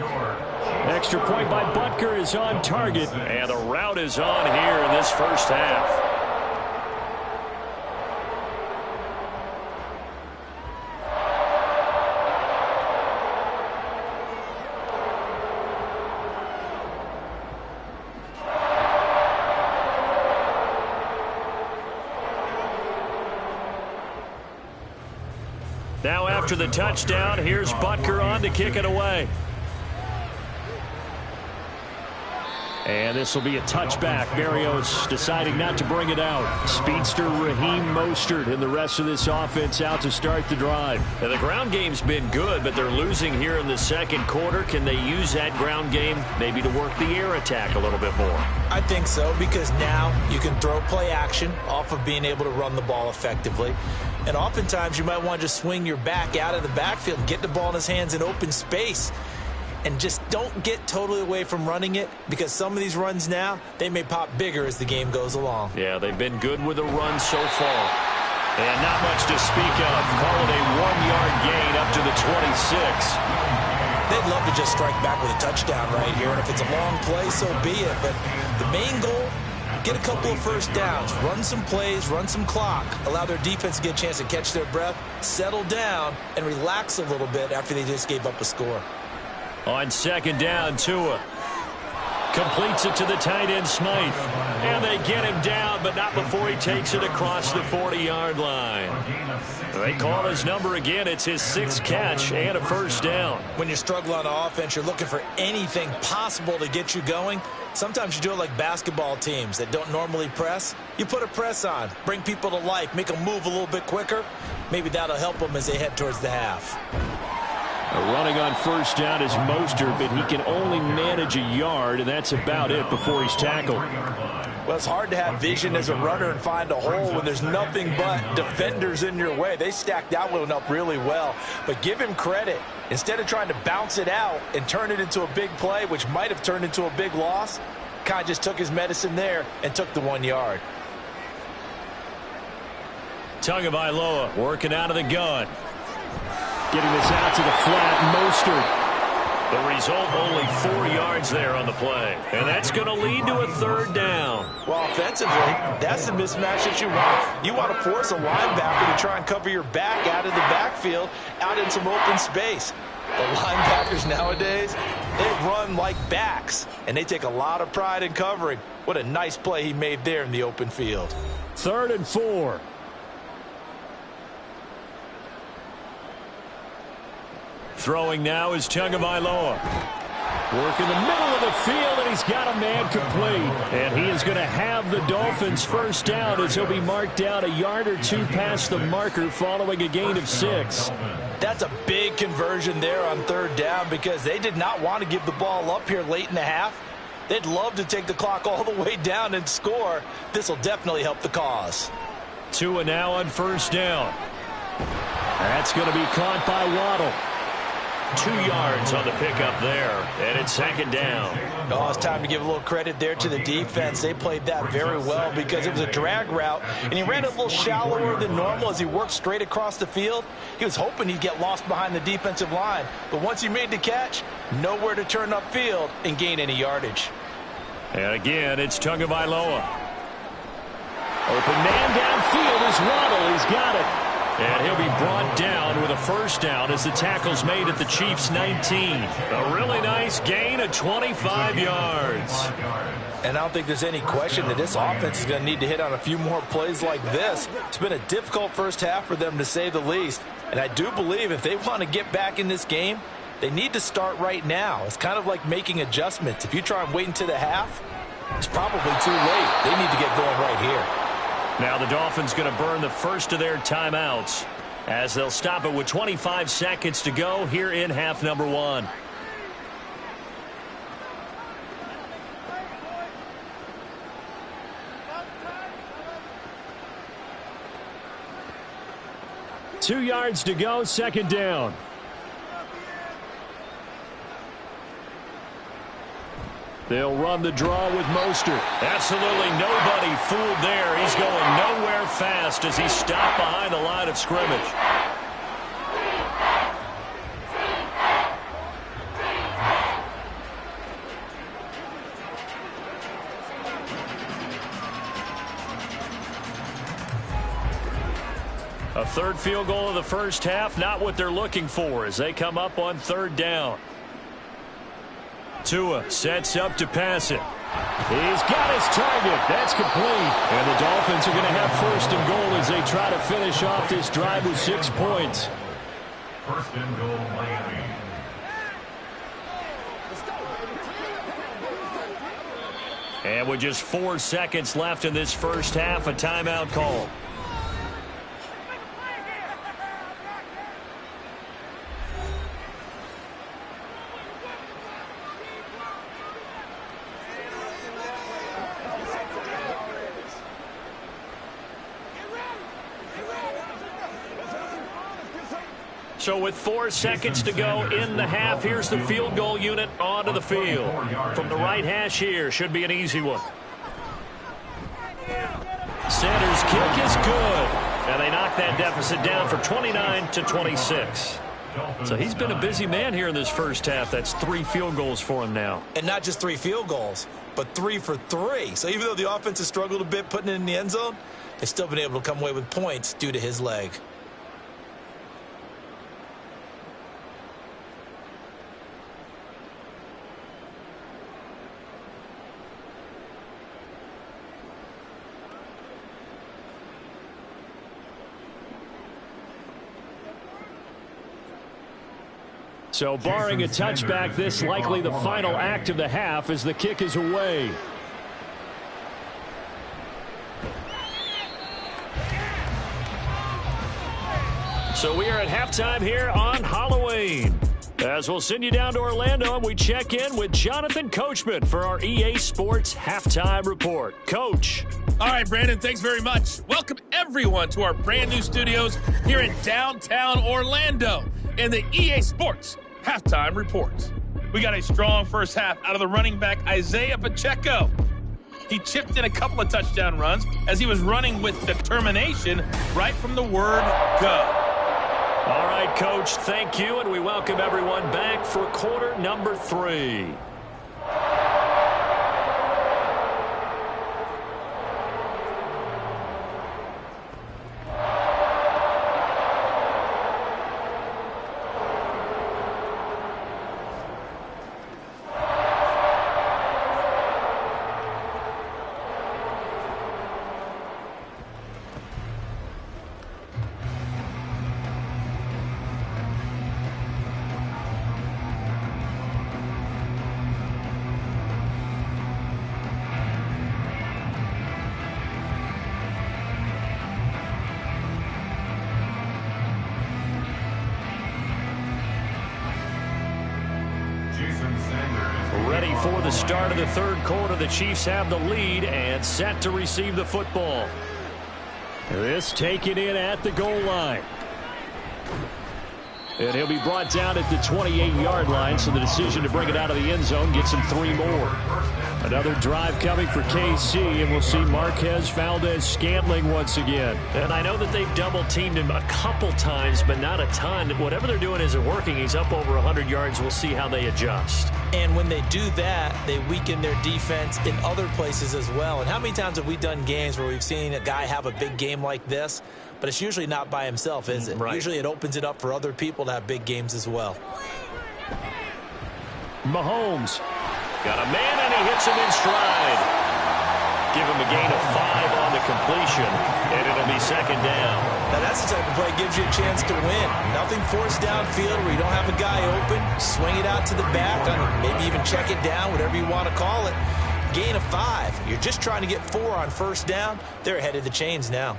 Extra point by Butker is on target. And the route is on here in this first half. Now after the touchdown, here's Butker on to kick it away. And this will be a touchback. Berrios deciding not to bring it out. Speedster Raheem Mostert and the rest of this offense out to start the drive. Now, the ground game's been good, but they're losing here in the second quarter. Can they use that ground game maybe to work the air attack a little bit more? I think so, because now you can throw play action off of being able to run the ball effectively. And oftentimes you might want to just swing your back out of the backfield, get the ball in his hands in open space. And just don't get totally away from running it, because some of these runs now, they may pop bigger as the game goes along. Yeah, they've been good with the run so far. And not much to speak of. Call it a 1-yard gain up to the 26. They'd love to just strike back with a touchdown right here. And if it's a long play, so be it. But the main goal, get a couple of first downs, run some plays, run some clock, allow their defense to get a chance to catch their breath, settle down, and relax a little bit after they just gave up a score. On second down, Tua completes it to the tight end, Smythe. And they get him down, but not before he takes it across the 40-yard line. They call his number again. It's his 6th catch and a first down. When you struggle on offense, you're looking for anything possible to get you going. Sometimes you do it like basketball teams that don't normally press. You put a press on, bring people to life, make them move a little bit quicker. Maybe that'll help them as they head towards the half. Running on first down is Mostert, but he can only manage a yard, and that's about it before he's tackled. Well, it's hard to have vision as a runner and find a hole when there's nothing but defenders in your way. They stacked that one up really well. But give him credit. Instead of trying to bounce it out and turn it into a big play, which might have turned into a big loss, kind of just took his medicine there and took the 1 yard. Tagovailoa working out of the gun. Getting this out to the flat, Mostert. The result, only 4 yards there on the play. And that's going to lead to a third down. Well, offensively, that's the mismatch that you want. You want to force a linebacker to try and cover your back out of the backfield, out in some open space. The linebackers nowadays, they run like backs, and they take a lot of pride in covering. What a nice play he made there in the open field. 3rd and 4. Throwing now is Tagovailoa. Work in the middle of the field, and he's got a man complete. And he is going to have the Dolphins first down as he'll be marked down a yard or two past the marker following a gain of 6. That's a big conversion there on 3rd down because they did not want to give the ball up here late in the half. They'd love to take the clock all the way down and score. This will definitely help the cause. Tua now on first down. That's going to be caught by Waddle. 2 yards on the pickup there, and it's 2nd down. Oh, it's time to give a little credit there to the defense. They played that very well because it was a drag route, and he ran it a little shallower than normal as he worked straight across the field. He was hoping he'd get lost behind the defensive line, but once he made the catch, nowhere to turn upfield and gain any yardage. And again, it's Tagovailoa. Open man downfield is Waddle. He's got it. And he'll be brought down with a first down as the tackle's made at the Chiefs' 19. A really nice gain of 25 yards. And I don't think there's any question that this offense is going to need to hit on a few more plays like this. It's been a difficult first half for them, to say the least. And I do believe if they want to get back in this game, they need to start right now. It's kind of like making adjustments. If you try and wait until the half, it's probably too late. They need to get going right here. Now the Dolphins going to burn the first of their timeouts as they'll stop it with 25 seconds to go here in half number 1. Two yards to go, 2nd down. They'll run the draw with Mostert. Absolutely nobody fooled there. He's going nowhere fast as he's stopped behind the line of scrimmage. A third field goal of the first half, not what they're looking for as they come up on 3rd down. Tua sets up to pass it. He's got his target. That's complete. And the Dolphins are going to have 1st and goal as they try to finish off this drive with 6 points. 1st and goal, Miami. And with just 4 seconds left in this first half, a timeout call. So with 4 seconds to go in the half, here's the field goal unit onto the field. From the right hash here, should be an easy one. Center's kick is good. And they knock that deficit down for 29-26. So he's been a busy man here in this first half. That's 3 field goals for him now. And not just 3 field goals, but 3 for 3. So even though the offense has struggled a bit putting it in the end zone, they've still been able to come away with points due to his leg. So barring a touchback, this likely the final act of the half as the kick is away. So we are at halftime here on Halloween. As we'll send you down to Orlando, and we check in with Jonathan Coachman for our EA Sports Halftime Report. Coach. All right, Brandon, thanks very much. Welcome, everyone, to our brand new studios here in downtown Orlando in the EA Sports Halftime Report. We got a strong first half out of the running back, Isaiah Pacheco. He chipped in a couple of touchdown runs as he was running with determination right from the word go. All right, Coach, thank you, and we welcome everyone back for quarter number 3. Ready for the start of the third quarter. The Chiefs have the lead and set to receive the football. This taken in at the goal line. And he'll be brought down at the 28-yard line, so the decision to bring it out of the end zone gets him 3 more. Another drive coming for KC, and we'll see Marquez Valdez-Scantling once again. And I know that they've double-teamed him a couple times, but not a ton. Whatever they're doing isn't working. He's up over 100 yards. We'll see how they adjust. And when they do that, they weaken their defense in other places as well. And how many times have we done games where we've seen a guy have a big game like this, but it's usually not by himself, is it? Right. Usually it opens it up for other people to have big games as well. Mahomes. Got a man, and he hits him in stride. Give him a gain of 5 on the completion, and it'll be second down. Now that's the type of play that gives you a chance to win. Nothing forced downfield where you don't have a guy open. Swing it out to the back, maybe even check it down, whatever you want to call it. Gain of 5. You're just trying to get 4 on first down. They're ahead of the chains now.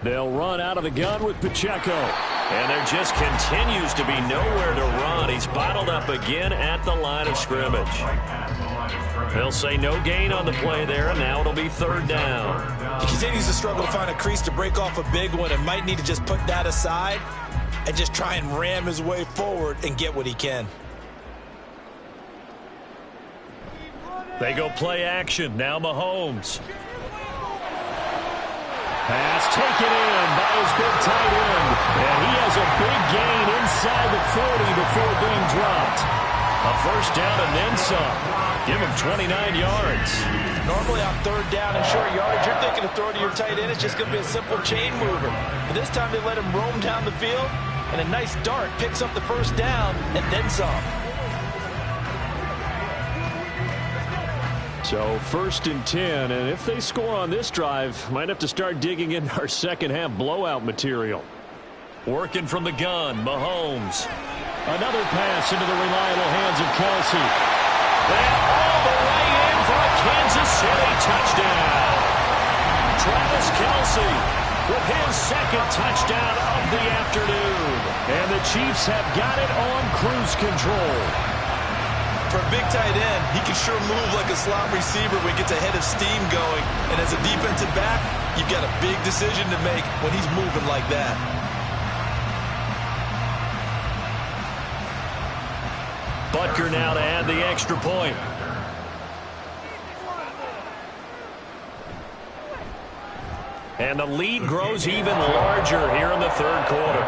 They'll run out of the gun with Pacheco. And there just continues to be nowhere to run. He's bottled up again at the line of scrimmage. They'll say no gain on the play there, and now it'll be third down. He continues to struggle to find a crease to break off a big one and might need to just put that aside and just try and ram his way forward and get what he can. They go play action. Now Mahomes. Pass taken in by his big tight end. And he has a big gain inside the 40 before being dropped. A first down and then some. Give him 29 yards. Normally on third down and short yardage, you're thinking of throw to your tight end. It's just going to be a simple chain mover. But this time they let him roam down the field, and a nice dart picks up the first down and then some. So first and 10, and if they score on this drive, might have to start digging into our second half blowout material. Working from the gun, Mahomes. Another pass into the reliable hands of Kelsey. And all the way in for a Kansas City touchdown. Travis Kelsey with his second touchdown of the afternoon. And the Chiefs have got it on cruise control. For a big tight end, he can sure move like a slot receiver when he gets a head of steam going. And as a defensive back, you've got a big decision to make when he's moving like that. Butker now to add the extra point. And the lead grows even larger here in the third quarter.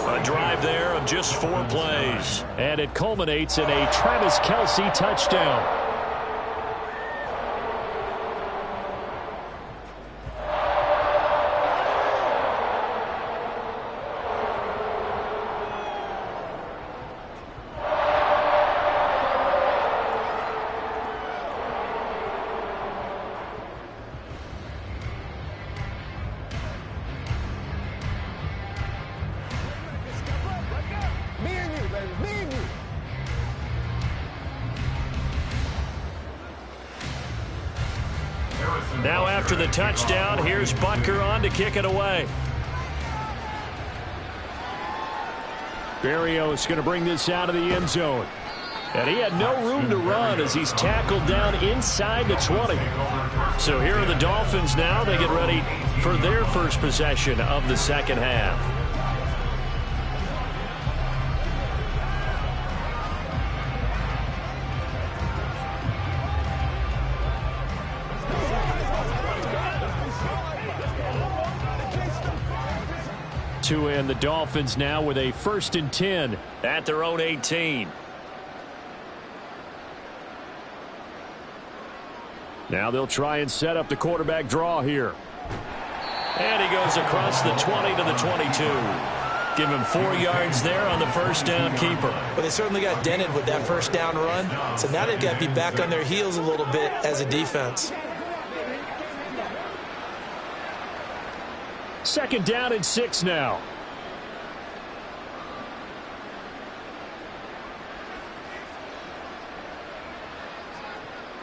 A drive there of just 4 plays. And it culminates in a Travis Kelsey touchdown. Now after the touchdown, here's Butker on to kick it away. Berrios going to bring this out of the end zone. And he had no room to run as he's tackled down inside the 20. So here are the Dolphins now. They get ready for their first possession of the second half. And the Dolphins now with a 1st and 10 at their own 18. Now they'll try and set up the quarterback draw here. And he goes across the 20 to the 22. Give him 4 yards there on the first down keeper. Well, they certainly got dented with that first down run. So now they've got to be back on their heels a little bit as a defense. 2nd down and 6 now.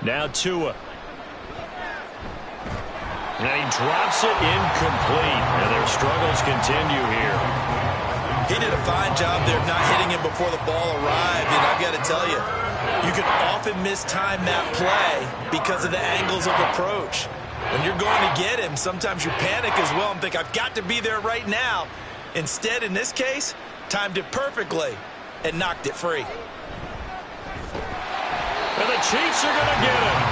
Now Tua. And he drops it incomplete. And their struggles continue here. He did a fine job there of not hitting him before the ball arrived. And I've got to tell you, you can often mistime that play because of the angles of approach. When you're going to get him, sometimes you panic as well and think, I've got to be there right now. Instead, in this case, timed it perfectly and knocked it free. And the Chiefs are going to get him.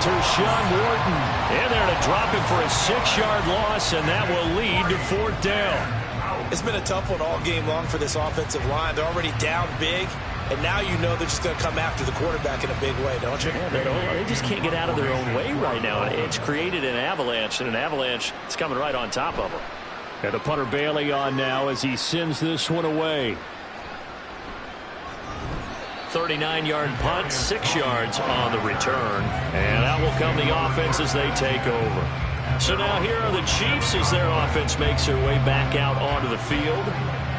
Tershawn Wharton in there to drop him for a 6-yard loss, and that will lead to 4th down. It's been a tough one all game long for this offensive line. They're already down big. And now you know they're just going to come after the quarterback in a big way, don't you? Yeah, they just can't get out of their own way right now. It's created an avalanche, and an avalanche is coming right on top of them. And the punter Bailey on now as he sends this one away. 39-yard punt, 6 yards on the return. And out will come the offense as they take over. So now here are the Chiefs as their offense makes their way back out onto the field.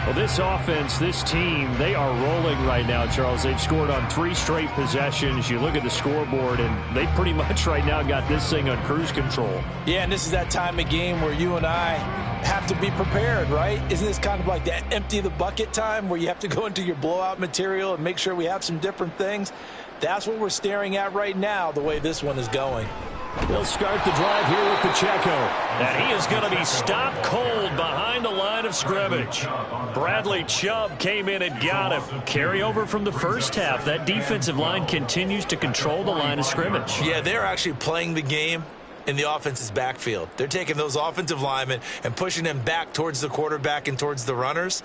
Well, this offense, this team, they are rolling right now, Charles. They've scored on 3 straight possessions. You look at the scoreboard, and they pretty much right now got this thing on cruise control. Yeah, and this is that time of game where you and I have to be prepared, right? Isn't this kind of like that empty the bucket time where you have to go into your blowout material and make sure we have some different things? That's what we're staring at right now, the way this one is going. They'll start the drive here with Pacheco. And he is going to be stopped cold behind the line of scrimmage. Bradley Chubb came in and got him. Carryover from the first half. That defensive line continues to control the line of scrimmage. Yeah, they're actually playing the game in the offense's backfield. They're taking those offensive linemen and pushing them back towards the quarterback and towards the runners.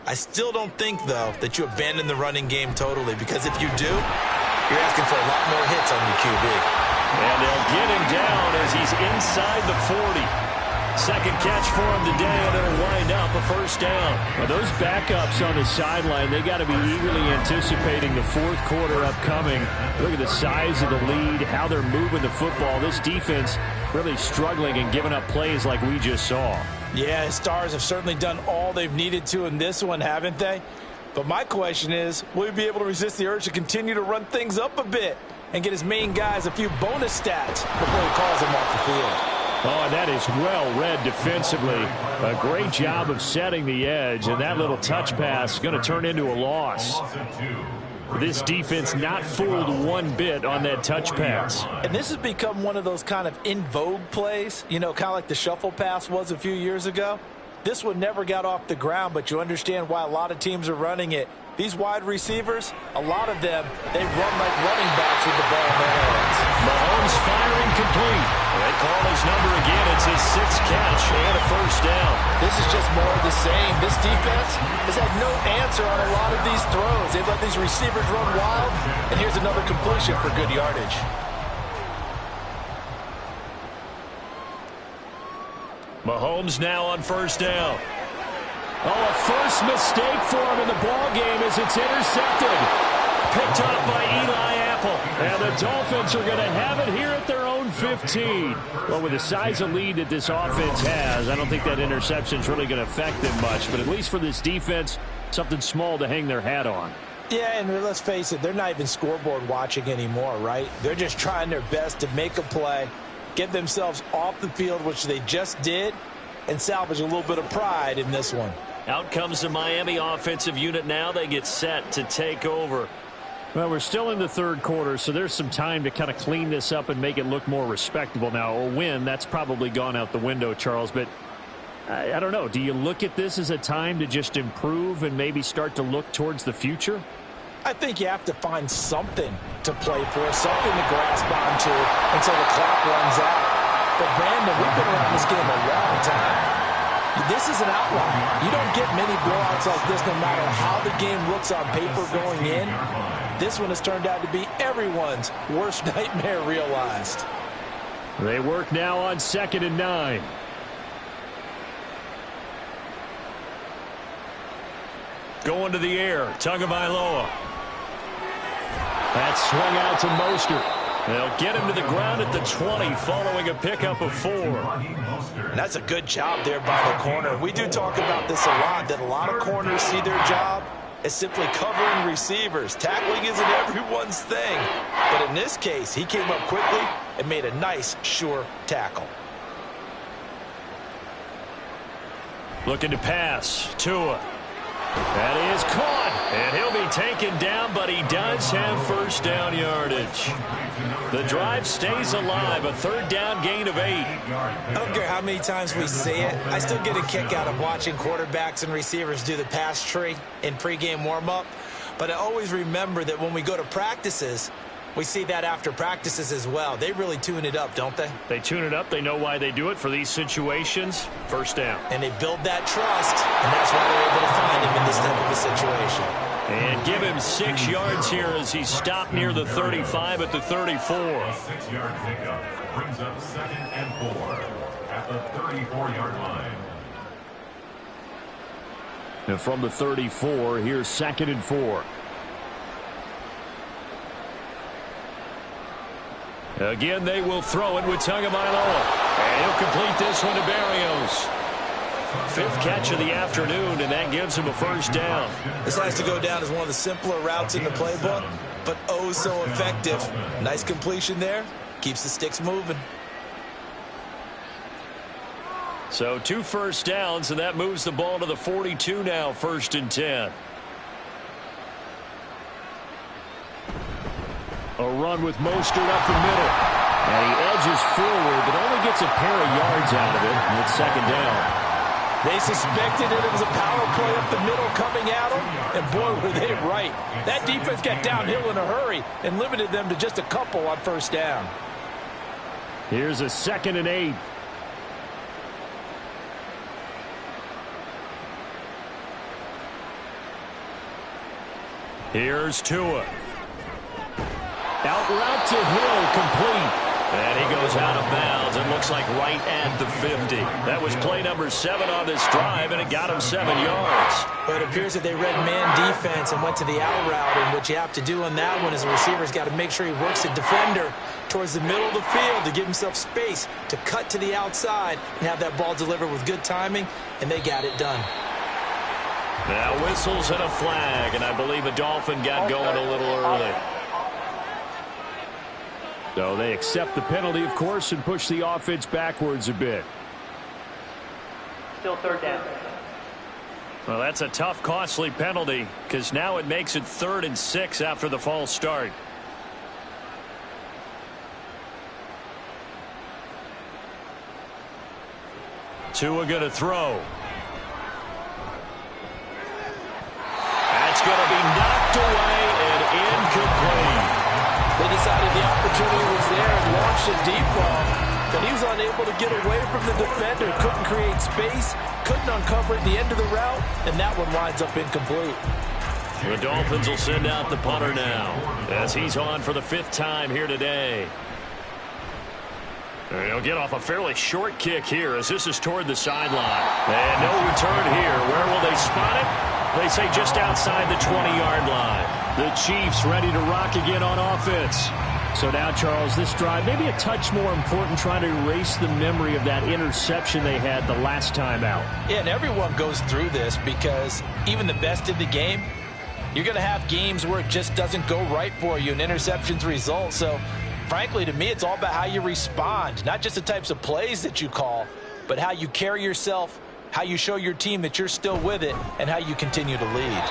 I still don't think, though, that you abandon the running game totally, because if you do, you're asking for a lot more hits on your QB. And they'll get him down as he's inside the 40. Second catch for him today, and it'll wind up a first down. Well, those backups on the sideline, they got to be eagerly anticipating the 4th quarter upcoming. Look at the size of the lead, how they're moving the football. This defense really struggling and giving up plays like we just saw. Yeah, his Stars have certainly done all they've needed to in this one, haven't they? But my question is, will he be able to resist the urge to continue to run things up a bit and get his main guys a few bonus stats before he calls them off the field? Oh, and that is well read defensively. A great job of setting the edge, and that little touch pass going to turn into a loss. This defense not fooled one bit on that touch pass. And this has become one of those kind of in vogue plays, you know, kind of like the shuffle pass was a few years ago. This one never got off the ground, but you understand why a lot of teams are running it. These wide receivers, a lot of them, they run like running backs with the ball in their hands. Mahomes firing complete. They call his number again. It's his 6th catch and a first down. This is just more of the same. This defense has had no answer on a lot of these throws. They've let these receivers run wild, and here's another completion for good yardage. Mahomes now on first down. Oh, a first mistake for him in the ball game as it's intercepted. Picked up by Eli Apple. And the Dolphins are going to have it here at their own 15. Well, with the size of lead that this offense has, I don't think that interception is really going to affect them much. But at least for this defense, something small to hang their hat on. Yeah, and let's face it, they're not even scoreboard watching anymore, right? They're just trying their best to make a play, get themselves off the field, which they just did, and salvage a little bit of pride in this one. Out comes the Miami offensive unit now. They get set to take over. Well, we're still in the third quarter, so there's some time to kind of clean this up and make it look more respectable. Now, a win, that's probably gone out the window, Charles, but I don't know. Do you look at this as a time to just improve and maybe start to look towards the future? I think you have to find something to play for, something to grasp onto until the clock runs out. But, Brandon, we've been around this game a long time. This is an outlier. You don't get many blowouts like this no matter how the game looks on paper going in. This one has turned out to be everyone's worst nightmare realized. They work now on 2nd and 9. Going to the air, Tagovailoa. That swung out to Mostert. They'll get him to the ground at the 20 following a pickup of 4. And that's a good job there by the corner. We do talk about this a lot, that a lot of corners see their job as simply covering receivers. Tackling isn't everyone's thing. But in this case, he came up quickly and made a nice, sure tackle. Looking to pass. Tua. That is caught. And he'll be taken down, but he does have first down yardage. The drive stays alive. A 3rd down gain of 8. I don't care how many times we see it. I still get a kick out of watching quarterbacks and receivers do the pass tree in pregame warm-up. But I always remember that when we go to practices, we see that after practices as well. They really tune it up, don't they? They tune it up. They know why they do it for these situations. First down. And they build that trust, and that's why they're able to find him in this type of a situation. And give him 6 yards here as he stopped near the 35 at the 34. A 6-yard pickup brings up 2nd and 4 at the 34-yard line. And from the 34, here's 2nd and 4. Again, they will throw it with Tagovailoa. And he'll complete this one to Barrios. 5th catch of the afternoon, and that gives him a first down. This has to go down as one of the simpler routes in the playbook, but oh so effective. Nice completion there. Keeps the sticks moving. So 2 first downs, and that moves the ball to the 42 now, 1st and 10. A run with Mostert up the middle. And he edges forward, but only gets a pair of yards out of it. And it's 2nd down. They suspected that it was a power play up the middle coming at them, and boy, were they right. That defense got downhill in a hurry and limited them to just a couple on first down. Here's a 2nd and 8. Here's Tua. Out route to Hill, complete. And he goes out of bounds. It looks like right at the 50. That was play number 7 on this drive, and it got him 7 yards. But it appears that they read man defense and went to the out route, and what you have to do on that one is the receiver's got to make sure he works the defender towards the middle of the field to give himself space to cut to the outside and have that ball delivered with good timing, and they got it done. Now whistles and a flag, and I believe a Dolphin got going a little early. So they accept the penalty, of course, and push the offense backwards a bit. Still 3rd down. Well, that's a tough, costly penalty because now it makes it 3rd and 6 after the false start. Tua going to throw. That's going to be knocked away and incomplete. They decided the opportunity was there and launched a deep ball, but he was unable to get away from the defender, couldn't create space, couldn't uncover at the end of the route, and that one winds up incomplete. The Dolphins will send out the punter now as he's on for the 5th time here today. And he'll get off a fairly short kick here as this is toward the sideline. And no return here. Where will they spot it? They say just outside the 20-yard line. The Chiefs ready to rock again on offense. So now, Charles, this drive maybe a touch more important, trying to erase the memory of that interception they had the last time out. Yeah, and everyone goes through this because even the best in the game, you're going to have games where it just doesn't go right for you and interceptions result. So, frankly, to me, it's all about how you respond, not just the types of plays that you call, but how you carry yourself how you show your team that you're still with it, and how you continue to lead.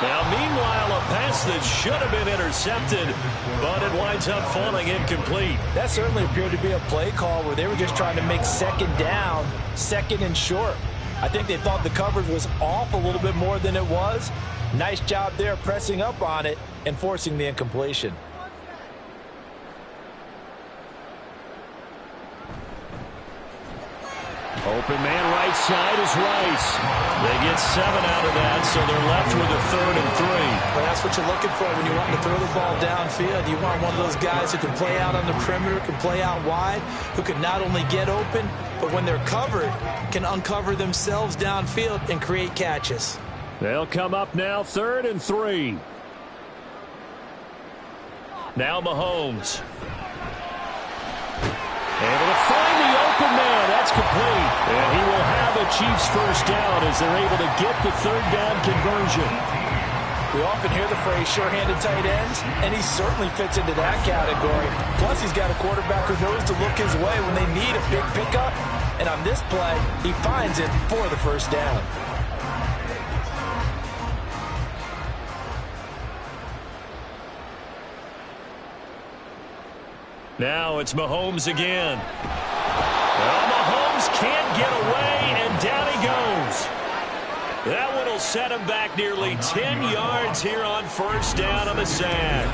Now, meanwhile, a pass that should have been intercepted, but it winds up falling incomplete. That certainly appeared to be a play call where they were just trying to make second down, second and short. I think they thought the coverage was off a little bit more than it was. Nice job there pressing up on it and forcing the incompletion. Open man right side is Rice. They get 7 out of that, so they're left with a 3rd and 3. Well, that's what you're looking for when you want to throw the ball downfield. You want one of those guys who can play out on the perimeter, can play out wide, who can not only get open, but when they're covered, can uncover themselves downfield and create catches. They'll come up now 3rd and 3. Now Mahomes. Able to find the open man. That's complete. And he will have a Chiefs first down as they're able to get the 3rd down conversion. We often hear the phrase sure-handed tight ends, and he certainly fits into that category. Plus, he's got a quarterback who knows to look his way when they need a big pickup. And on this play, he finds it for the first down. Now it's Mahomes again. Well, Mahomes can't get away, and down he goes. That one will set him back nearly 10 yards here on first down on the sack.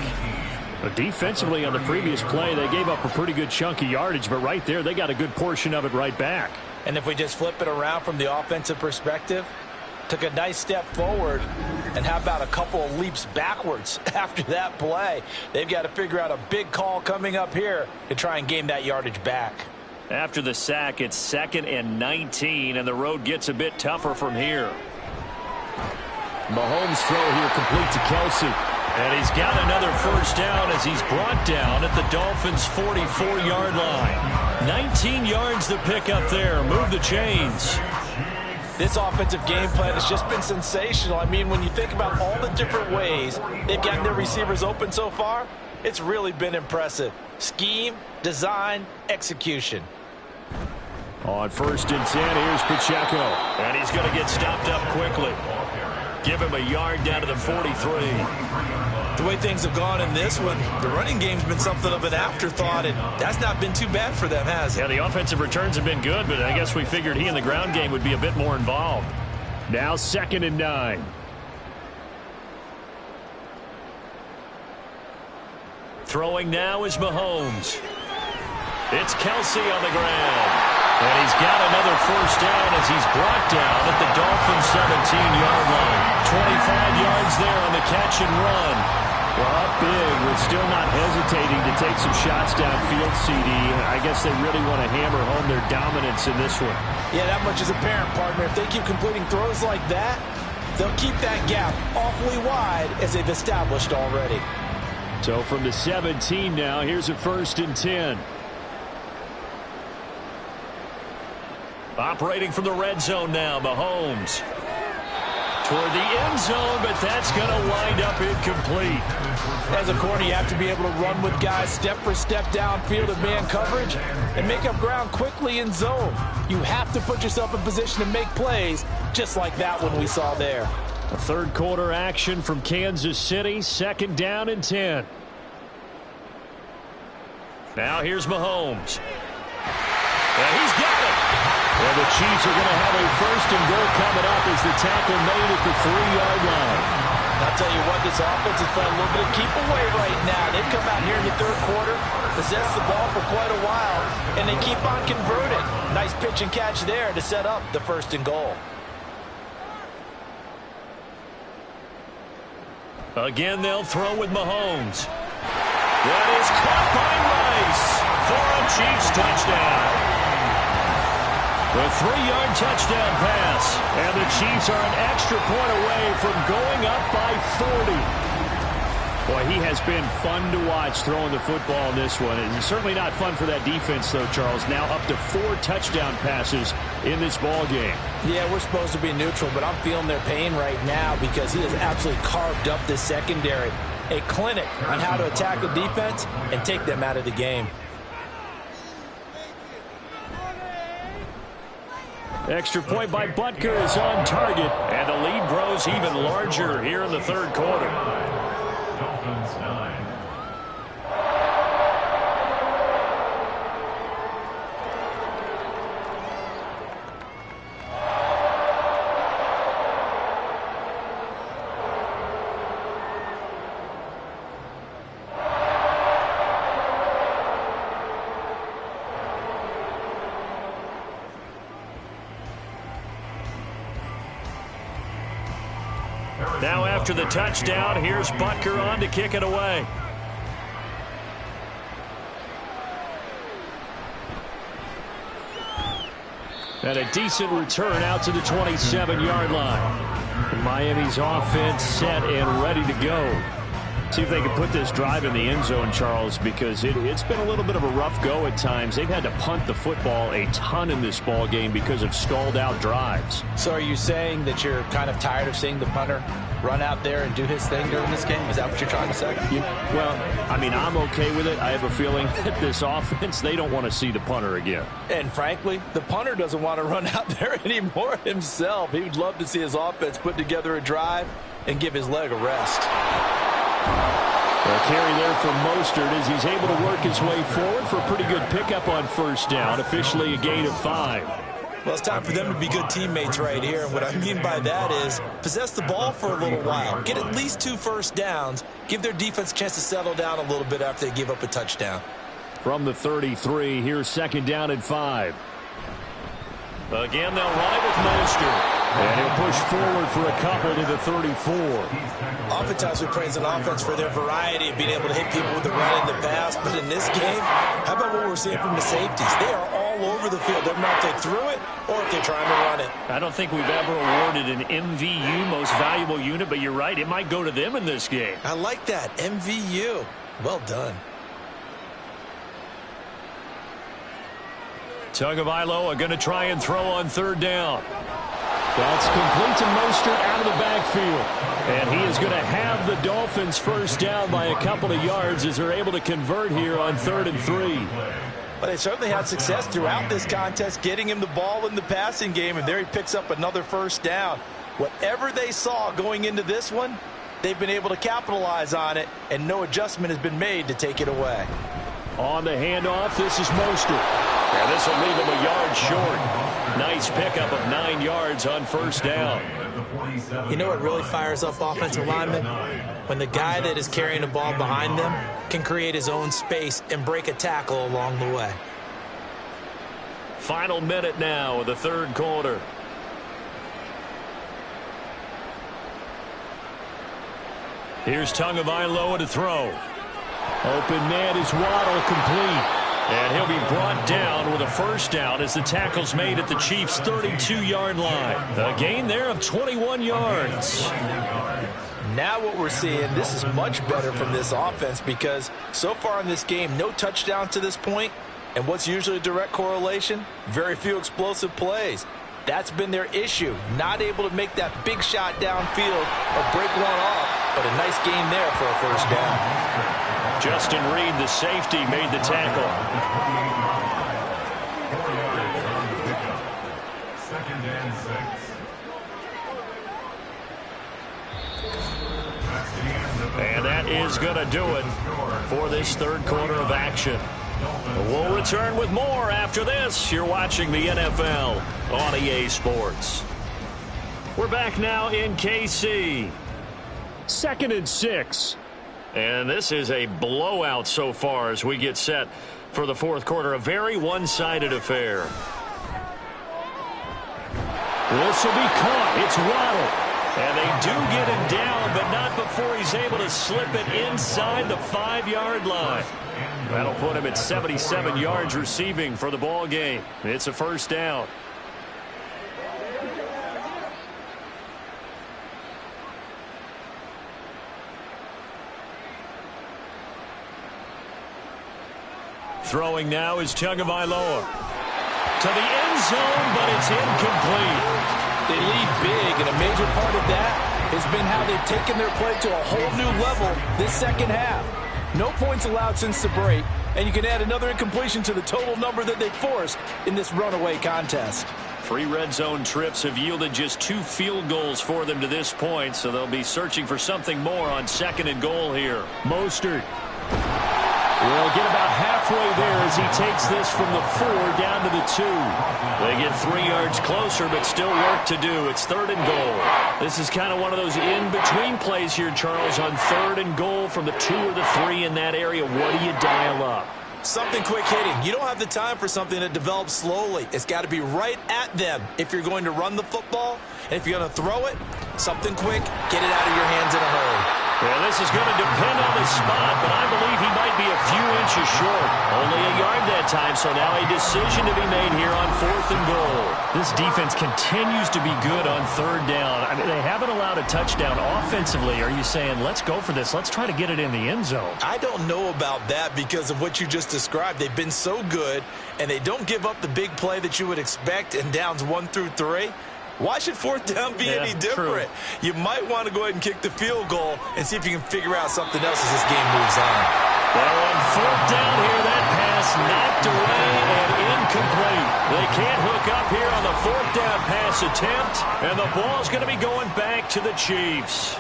Defensively on the previous play, they gave up a pretty good chunk of yardage, but right there, they got a good portion of it right back. And if we just flip it around from the offensive perspective, took a nice step forward, and how about a couple of leaps backwards after that play? They've got to figure out a big call coming up here to try and gain that yardage back. After the sack, it's 2nd and 19, and the road gets a bit tougher from here. Mahomes' throw here complete to Kelsey. And he's got another first down as he's brought down at the Dolphins' 44-yard line. 19 yards to pick up there. Move the chains. This offensive game plan has just been sensational. I mean, when you think about all the different ways they've gotten their receivers open so far, it's really been impressive. Scheme, design, execution. On 1st and 10, here's Pacheco. And he's going to get stopped up quickly. Give him a yard down to the 43. The way things have gone in this one, the running game's been something of an afterthought, and that's not been too bad for them, has it? Yeah, the offensive returns have been good, but I guess we figured he in the ground game would be a bit more involved. Now 2nd and 9. Throwing now is Mahomes. It's Kelsey on the ground. And he's got another first down as he's brought down at the Dolphins' 17-yard line. 25 yards there on the catch and run. Well, up big, but still not hesitating to take some shots downfield, CD. I guess they really want to hammer home their dominance in this one. Yeah, that much is apparent, partner. If they keep completing throws like that, they'll keep that gap awfully wide as they've established already. So from the 17 now, here's a 1st and 10. Operating from the red zone now, Mahomes. Toward the end zone, but that's going to wind up incomplete. As a corner, you have to be able to run with guys step for step downfield of man coverage and make up ground quickly in zone. You have to put yourself in position to make plays just like that one we saw there. A 3rd quarter action from Kansas City, 2nd down and 10. Now here's Mahomes. And he's got it. And the Chiefs are going to have a 1st and goal coming up as the tackle made at the 3-yard line. I'll tell you what, this offense is playing a little bit of keep away right now. They've come out here in the 3rd quarter, possessed the ball for quite a while, and they keep on converting. Nice pitch and catch there to set up the 1st and goal. Again, they'll throw with Mahomes. That is caught by Rice for a Chiefs touchdown. The 3-yard touchdown pass. And the Chiefs are an extra point away from going up by 40. Boy, he has been fun to watch throwing the football in this one. It's certainly not fun for that defense, though, Charles. Now up to 4 touchdown passes in this ball game. Yeah, we're supposed to be neutral, but I'm feeling their pain right now because he has absolutely carved up this secondary. A clinic on how to attack a defense and take them out of the game. Extra point by Butker is on target, and the lead grows even larger here in the third quarter. Dolphins 9. Now after the touchdown, here's Butker on to kick it away. And a decent return out to the 27-yard line. Miami's offense set and ready to go. See if they can put this drive in the end zone, Charles, because it's been a little bit of a rough go at times. They've had to punt the football a ton in this ball game because of stalled-out drives. So are you saying that you're kind of tired of seeing the punter run out there and do his thing during this game? Is that what you're trying to say? Well, I mean, I'm okay with it. I have a feeling that this offense, they don't want to see the punter again. And frankly, the punter doesn't want to run out there anymore himself. He would love to see his offense put together a drive and give his leg a rest. A carry there from Mostert as he's able to work his way forward for a pretty good pickup on first down. Officially a gain of 5. Well, it's time for them to be good teammates right here. And what I mean by that is possess the ball for a little while. Get at least 2 first downs. Give their defense a chance to settle down a little bit after they give up a touchdown. From the 33, here's second down and 5. Again, they'll run it with Mostert. And he'll push forward for a couple to the 34. Oftentimes we praise an offense for their variety of being able to hit people with the run and the pass. But in this game, how about what we're seeing from the safeties? They are all over the field. Doesn't matter if they threw it or if they're trying to run it. I don't think we've ever awarded an MVU, most valuable unit, but you're right. It might go to them in this game. I like that. MVU. Well done. Tagovailoa going to try and throw on third down. That's complete to Mostert out of the backfield. And he is going to have the Dolphins first down by a couple of yards as they're able to convert here on 3rd and 3. Well, they certainly had success throughout this contest getting him the ball in the passing game, and there he picks up another first down. Whatever they saw going into this one, they've been able to capitalize on it, and no adjustment has been made to take it away. On the handoff, this is Mostert. And this will leave him a yard short. Nice pickup of 9 yards on first down. You know what really fires up offensive linemen? When the guy that is carrying the ball behind them can create his own space and break a tackle along the way. Final minute now of the third quarter. Here's Tagovailoa to throw. Open man is Waddle, complete. And he'll be brought down with a first down as the tackle's made at the Chiefs' 32-yard line. A gain there of 21 yards. Now what we're seeing, this is much better from this offense because so far in this game, no touchdown to this point. And what's usually a direct correlation? Very few explosive plays. That's been their issue. Not able to make that big shot downfield or break one off, but a nice gain there for a first down. Justin Reed, the safety, made the tackle. Second and 6. And that is going to do it for this third quarter of action. We'll return with more after this. You're watching the NFL on EA Sports. We're back now in KC. 2nd and 6. And this is a blowout so far as we get set for the fourth quarter. A very one-sided affair. This will be caught. It's Waddle. And they do get him down, but not before he's able to slip it inside the 5-yard line. That'll put him at 77 yards receiving for the ball game. It's a first down. Throwing now is Tagovailoa. To the end zone, but it's incomplete. They lead big, and a major part of that has been how they've taken their play to a whole new level this second half. No points allowed since the break, and you can add another incompletion to the total number that they forced in this runaway contest. 3 red zone trips have yielded just 2 field goals for them to this point, so they'll be searching for something more on 2nd and goal here. Mostert will get about halfway there as he takes this from the 4 down to the 2. They get 3 yards closer, but still work to do. It's 3rd and goal. This is kind of one of those in-between plays here, Charles, on 3rd and goal from the 2 or the 3 in that area. What do you dial up? Something quick hitting. You don't have the time for something that develops slowly. It's got to be right at them if you're going to run the football. And if you're going to throw it, something quick, get it out of your hands in a hurry. Yeah, this is going to depend on the spot, but I believe he might be a few inches short. Only a yard that time, so now a decision to be made here on 4th and goal. This defense continues to be good on 3rd down. I mean, they haven't allowed a touchdown offensively. Are you saying, let's go for this? Let's try to get it in the end zone. I don't know about that because of what you just described. They've been so good, and they don't give up the big play that you would expect in downs 1 through 3. Why should 4th down be any different? True. You might want to go ahead and kick the field goal and see if you can figure out something else as this game moves on. Well, on 4th down here, that pass knocked away and incomplete. They can't hook up here on the 4th down pass attempt, and the ball's going to be going back to the Chiefs.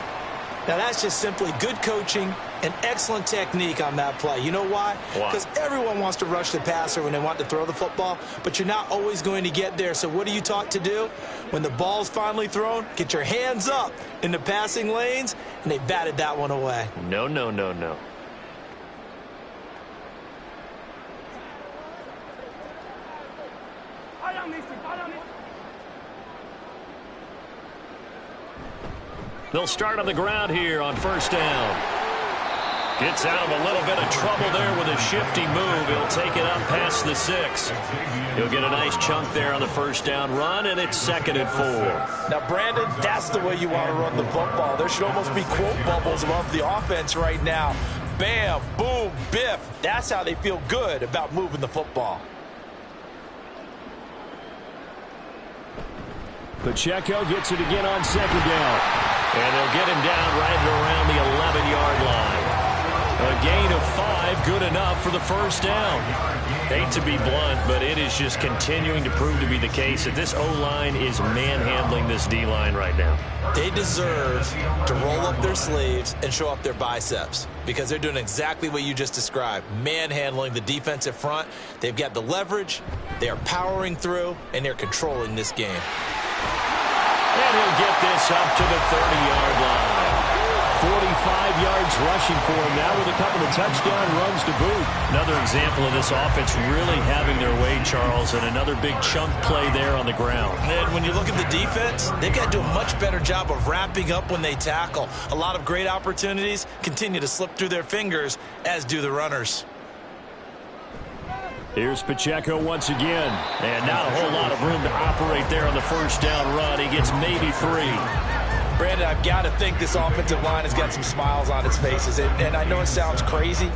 Now, that's just simply good coaching and excellent technique on that play. You know why? Because everyone wants to rush the passer when they want to throw the football, but you're not always going to get there. So what are you taught to do? When the ball's finally thrown, get your hands up in the passing lanes, and they batted that one away. No, no, no, no. They'll start on the ground here on 1st down. Gets out of a little bit of trouble there with a shifty move. He'll take it up past the 6. He'll get a nice chunk there on the 1st down run, and it's 2nd and 4. Now, Brandon, that's the way you want to run the football. There should almost be quote bubbles above the offense right now. Bam, boom, biff. That's how they feel good about moving the football. Pacheco gets it again on 2nd down. And they'll get him down right around the 11-yard line. A gain of 5, good enough for the 1st down. Hate to be blunt, but it is just continuing to prove to be the case that this O-line is manhandling this D-line right now. They deserve to roll up their sleeves and show up their biceps because they're doing exactly what you just described, manhandling the defensive front. They've got the leverage, they are powering through, and they're controlling this game. And he'll get this up to the 30-yard line. 45 yards rushing for him now with a couple of touchdown runs to boot. Another example of this offense really having their way, Charles, and another big chunk play there on the ground. And when you look at the defense, they've got to do a much better job of wrapping up when they tackle. A lot of great opportunities continue to slip through their fingers, as do the runners. Here's Pacheco once again. And not a whole lot of room to operate there on the 1st down run. He gets maybe 3. Brandon, I've got to think this offensive line has got some smiles on its faces. And I know it sounds crazy,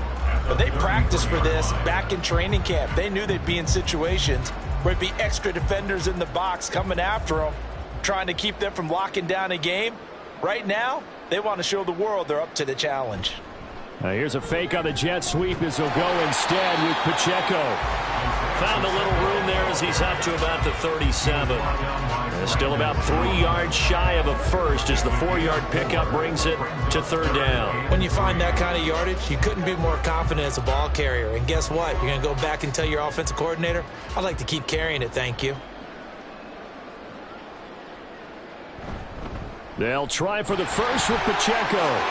but they practiced for this back in training camp. They knew they'd be in situations where there'd be extra defenders in the box coming after them, trying to keep them from locking down a game. Right now, they want to show the world they're up to the challenge. Now here's a fake on the jet sweep as he'll go instead with Pacheco. Found a little room there as he's up to about the 37. And still about 3 yards shy of a first as the 4-yard pickup brings it to 3rd down. When you find that kind of yardage, you couldn't be more confident as a ball carrier. And guess what? You're going to go back and tell your offensive coordinator, I'd like to keep carrying it, thank you. They'll try for the first with Pacheco.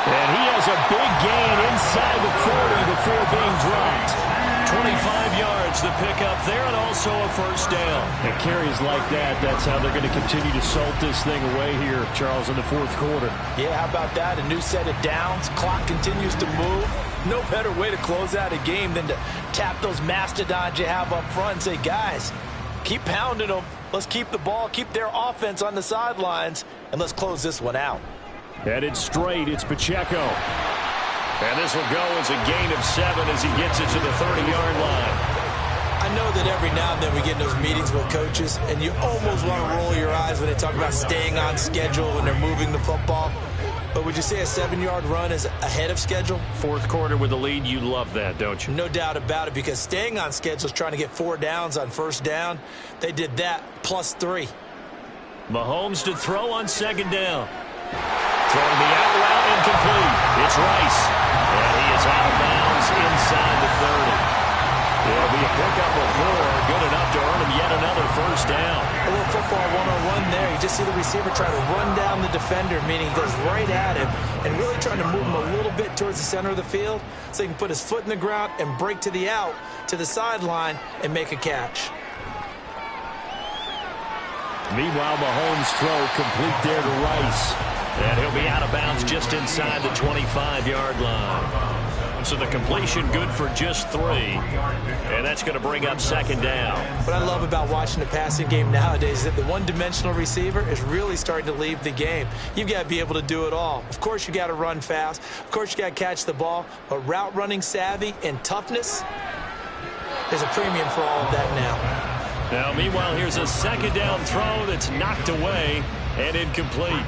And he has a big gain inside the 40 before being dropped. 25 yards, the pickup there, and also a 1st down. And carries like that, that's how they're going to continue to salt this thing away here, Charles, in the 4th quarter. Yeah, how about that? A new set of downs. Clock continues to move. No better way to close out a game than to tap those mastodons you have up front and say, guys, keep pounding them. Let's keep the ball, keep their offense on the sidelines, and let's close this one out. Headed straight, it's Pacheco. And this will go as a gain of 7 as he gets it to the 30-yard line. I know that every now and then we get in those meetings with coaches, and you almost want to roll your eyes when they talk about staying on schedule when they're moving the football. But would you say a 7-yard run is ahead of schedule? Fourth quarter with the lead, you love that, don't you? No doubt about it, because staying on schedule is trying to get 4 downs on first down. They did that, +3. Mahomes to throw on second down. Throwing the out route incomplete. It's Rice. And he is out of bounds inside the 30. It'll be a pickup of 4. Good enough to earn him yet another first down. A little football 101 there. You just see the receiver try to run down the defender, meaning he goes right at him and really trying to move him a little bit towards the center of the field so he can put his foot in the ground and break to the out, to the sideline, and make a catch. Meanwhile, Mahomes' throw complete there to Rice. And he'll be out of bounds just inside the 25-yard line. So the completion good for just 3. And that's going to bring up second down. What I love about watching the passing game nowadays is that the one-dimensional receiver is really starting to leave the game. You've got to be able to do it all. Of course, you got to run fast. Of course, you got to catch the ball. But route running savvy and toughness, there's a premium for all of that now. Now, meanwhile, here's a second down throw that's knocked away and incomplete.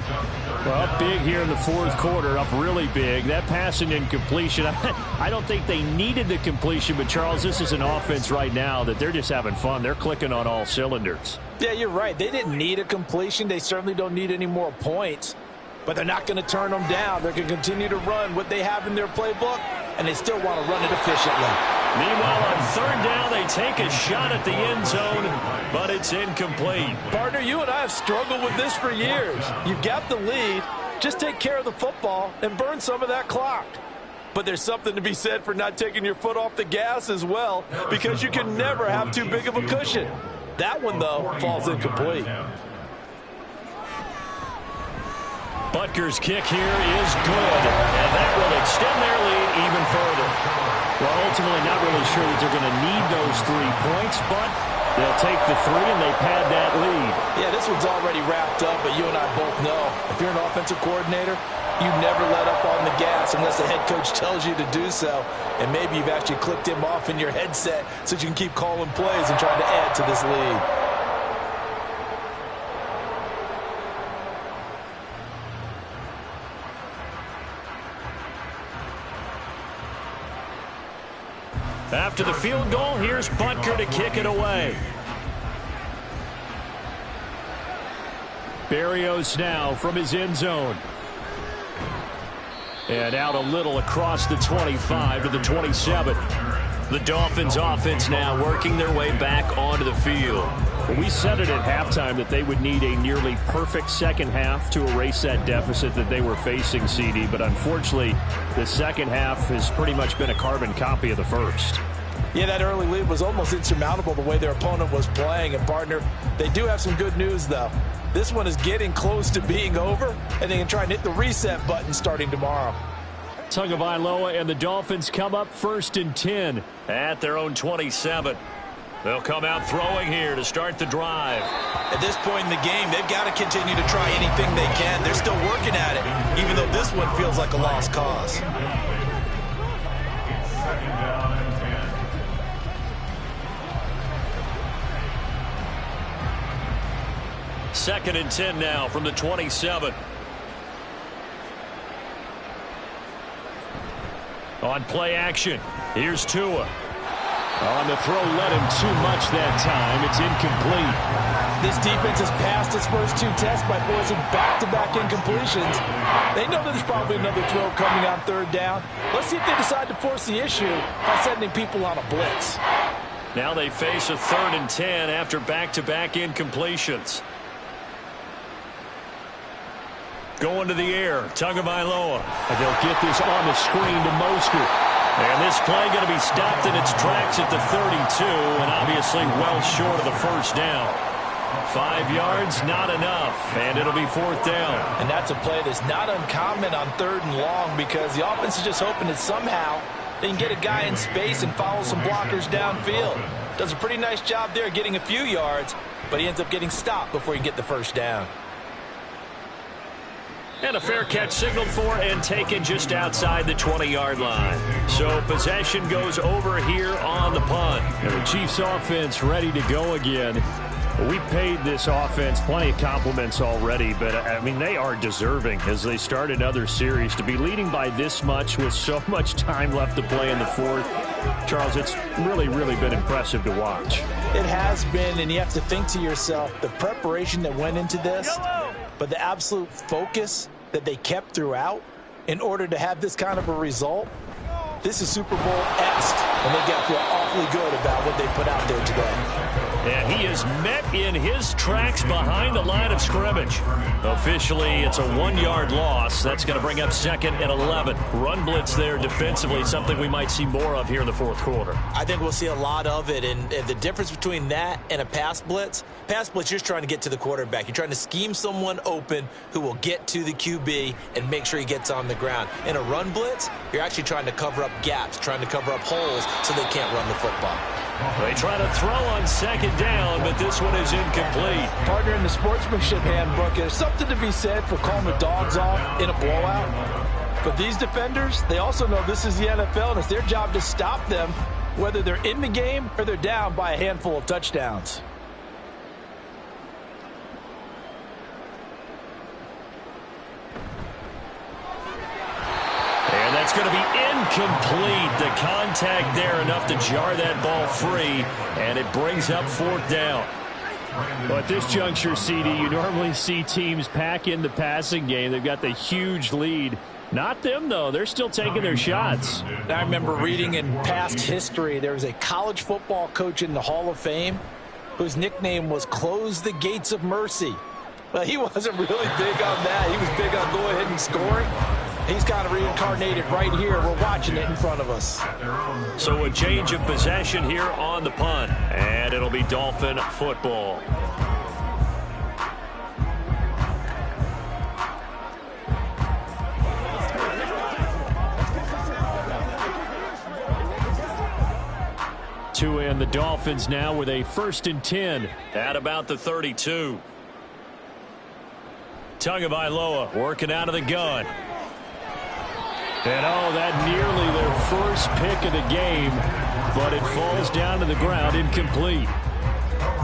Well, up big here in the fourth quarter, up really big. That pass and incompletion, I don't think they needed the completion, but, Charles, this is an offense right now that they're just having fun. They're clicking on all cylinders. Yeah, you're right. They didn't need a completion. They certainly don't need any more points, but they're not going to turn them down. They're going to continue to run what they have in their playbook, and they still want to run it efficiently. Meanwhile, on third down, they take a shot at the end zone, but it's incomplete. Partner, you and I have struggled with this for years. You've got the lead. Just take care of the football and burn some of that clock. But there's something to be said for not taking your foot off the gas as well, because you can never have too big of a cushion. That one, though, falls incomplete. Butker's kick here is good, and that will extend their lead even further. Well, ultimately not really sure that they're going to need those 3 points, but they'll take the 3 and they pad that lead. Yeah, this one's already wrapped up, but you and I both know if you're an offensive coordinator, you never let up on the gas unless the head coach tells you to do so. And maybe you've actually clicked him off in your headset so you can keep calling plays and trying to add to this lead. After the field goal, here's Butker to kick it away. Berrios now from his end zone. And out a little across the 25 to the 27. The Dolphins offense now working their way back onto the field. Well, we said it at halftime that they would need a nearly perfect second half to erase that deficit that they were facing, CD. But unfortunately, the second half has pretty much been a carbon copy of the first. Yeah, that early lead was almost insurmountable the way their opponent was playing. And, partner, they do have some good news, though. This one is getting close to being over, and they can try and hit the reset button starting tomorrow. Tagovailoa and the Dolphins come up 1st and 10. At their own 27. They'll come out throwing here to start the drive. At this point in the game, they've got to continue to try anything they can. They're still working at it, even though this one feels like a lost cause. Second down and 10. Second and 10 now from the 27. On play action, here's Tua. On the throw, led him too much that time. It's incomplete. This defense has passed its first 2 tests by forcing back-to-back incompletions. They know that there's probably another throw coming on third down. Let's see if they decide to force the issue by sending people on a blitz. Now they face a 3rd and 10 after back-to-back incompletions. Going to the air, Tagovailoa. And they'll get this on the screen to Mostert. And this play going to be stopped in its tracks at the 32, and obviously well short of the first down. 5 yards, not enough, and it'll be 4th down. And that's a play that's not uncommon on 3rd and long, because the offense is just hoping that somehow they can get a guy in space and follow some blockers downfield. Does a pretty nice job there getting a few yards, but he ends up getting stopped before he can get the first down. And a fair catch signaled for and taken just outside the 20-yard line. So possession goes over here on the punt. And the Chiefs offense ready to go again. We paid this offense plenty of compliments already, but, I mean, they are deserving as they start another series. To be leading by this much with so much time left to play in the fourth, Charles, it's really, really been impressive to watch. It has been, and you have to think to yourself, the preparation that went into this, but the absolute focus that they kept throughout in order to have this kind of a result. This is Super Bowl-esque, and they've got to feel awfully good about what they put out there today. And he is met in his tracks behind the line of scrimmage. Officially, it's a 1-yard loss. That's going to bring up 2nd and 11. Run blitz there defensively, something we might see more of here in the fourth quarter. I think we'll see a lot of it, and the difference between that and a pass blitz, you're just trying to get to the quarterback. You're trying to scheme someone open who will get to the QB and make sure he gets on the ground. In a run blitz, you're actually trying to cover up gaps, trying to cover up holes so they can't run the football. They try to throw on 2nd down, but this one is incomplete. Partner, in the sportsmanship handbook, there's something to be said for calling the dogs off in a blowout. But these defenders, they also know this is the NFL, and it's their job to stop them, whether they're in the game or they're down by a handful of touchdowns. And that's going to be incomplete. The contact there enough to jar that ball free, and it brings up 4th down. Well, at this juncture, CD, you normally see teams pack in the passing game. They've got the huge lead. Not them, though. They're still taking their shots. I remember reading in past history, there was a college football coach in the Hall of Fame whose nickname was Close the Gates of Mercy. Well, he wasn't really big on that. He was big on go ahead and scoring. He's kind of reincarnated right here. We're watching it in front of us. So a change of possession here on the punt, and it'll be Dolphin football. And the Dolphins now with a 1st and 10 at about the 32. Tagovailoa working out of the gun. And that nearly their first pick of the game, but it falls down to the ground incomplete.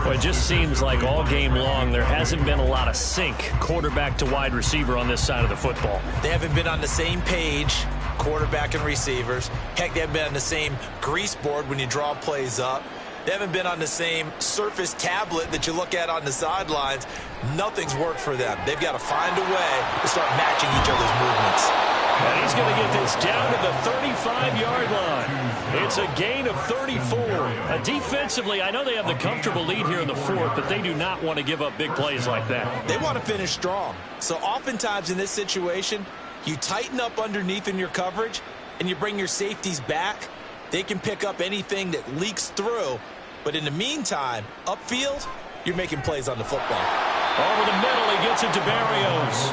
Well, it just seems like all game long there hasn't been a lot of sync quarterback to wide receiver on this side of the football. They haven't been on the same page, quarterback and receivers. Heck, they haven't been on the same grease board when you draw plays up. They haven't been on the same Surface tablet that you look at on the sidelines. Nothing's worked for them. They've got to find a way to start matching each other's movements. And he's going to get this down to the 35-yard line. It's a gain of 34. Defensively, I know they have the comfortable lead here in the fourth, but they do not want to give up big plays like that. They want to finish strong. So oftentimes in this situation, you tighten up underneath in your coverage, and you bring your safeties back. They can pick up anything that leaks through. But in the meantime, upfield, you're making plays on the football. Over the middle, he gets it to Barrios.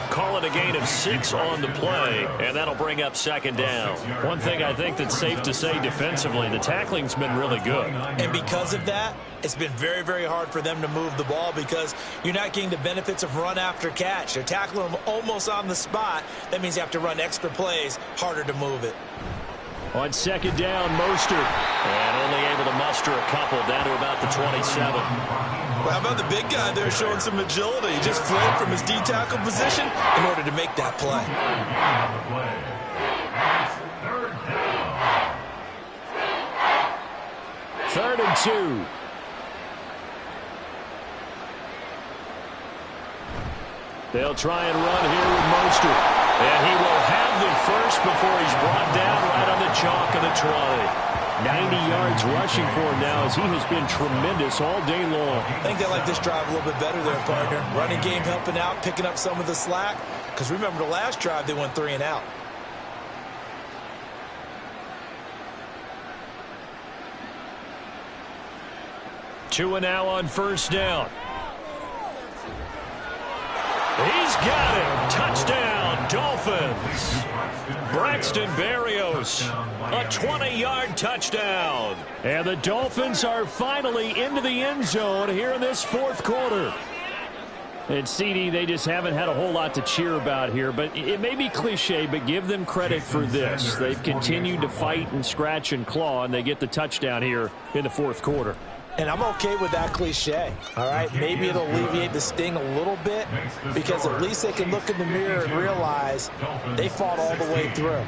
Call it a gain of 6 on the play, and that'll bring up 2nd down. One thing I think that's safe to say defensively, the tackling's been really good. And because of that, it's been very, very hard for them to move the ball because you're not getting the benefits of run after catch. They're tackling them almost on the spot. That means you have to run extra plays, harder to move it. On 2nd down, Mostert. And only able to muster a couple down to about the 27. Well, how about the big guy there showing some agility? He just flowed from his D-tackle position in order to make that play. 3rd and 2. They'll try and run here with Mostert. And he will have the first before he's brought down right on the chalk of the 20. 90 yards rushing for him now as he has been tremendous all day long. I think they like this drive a little bit better there, partner. Running game helping out, picking up some of the slack. Because remember the last drive, they went 3 and out. Tua now on 1st down. He's got it. Touchdown, Dolphins. Braxton Berrios, a 20-yard touchdown. And the Dolphins are finally into the end zone here in this fourth quarter. And CD, they just haven't had a whole lot to cheer about here, but it may be cliche, but give them credit for this. They've continued to fight and scratch and claw, and they get the touchdown here in the fourth quarter. And I'm okay with that cliche, all right? Maybe it'll alleviate the sting a little bit because at least they can look in the mirror and realize they fought all the way through.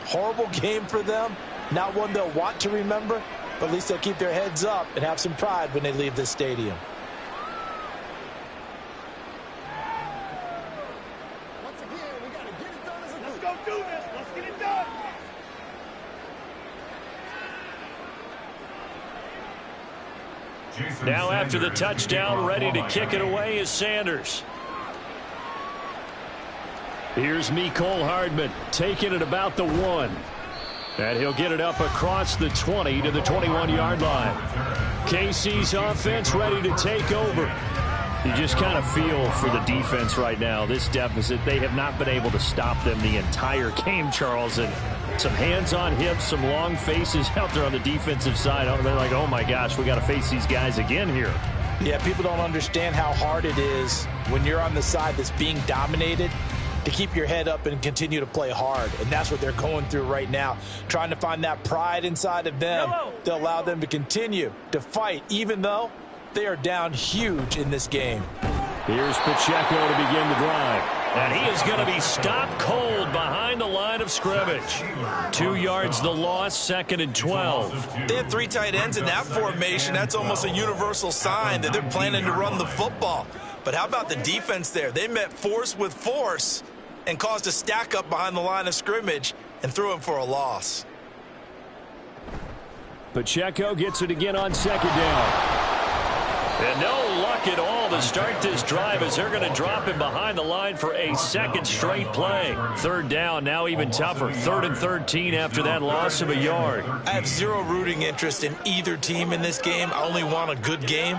Horrible game for them, not one they'll want to remember, but at least they'll keep their heads up and have some pride when they leave this stadium. Once again, we got to get it done as a group. Let's go do this. Let's get it done. Now after the touchdown, ready to kick it away is Sanders. Here's Mecole Hardman taking it about the 1. And he'll get it up across the 20 to the 21-yard line. KC's offense ready to take over. You just kind of feel for the defense right now. This deficit, they have not been able to stop them the entire game, Charles. And some hands on hips, some long faces out there on the defensive side. They're like, oh, my gosh, we got to face these guys again here. Yeah, people don't understand how hard it is when you're on the side that's being dominated to keep your head up and continue to play hard. And that's what they're going through right now, trying to find that pride inside of them to allow them to continue to fight, even though they are down huge in this game. Here's Pacheco to begin the drive. And he is going to be stopped cold behind the line of scrimmage. 2 yards the loss, 2nd and 12. They have 3 tight ends in that formation. That's almost a universal sign that they're planning to run the football. But how about the defense there? They met force with force and caused a stack up behind the line of scrimmage and threw him for a loss. Pacheco gets it again on 2nd down. And no luck at all to start this drive as they're going to drop him behind the line for a 2nd straight play. 3rd down, now even tougher. 3rd and 13 after that loss of a yard. I have zero rooting interest in either team in this game. I only want a good game.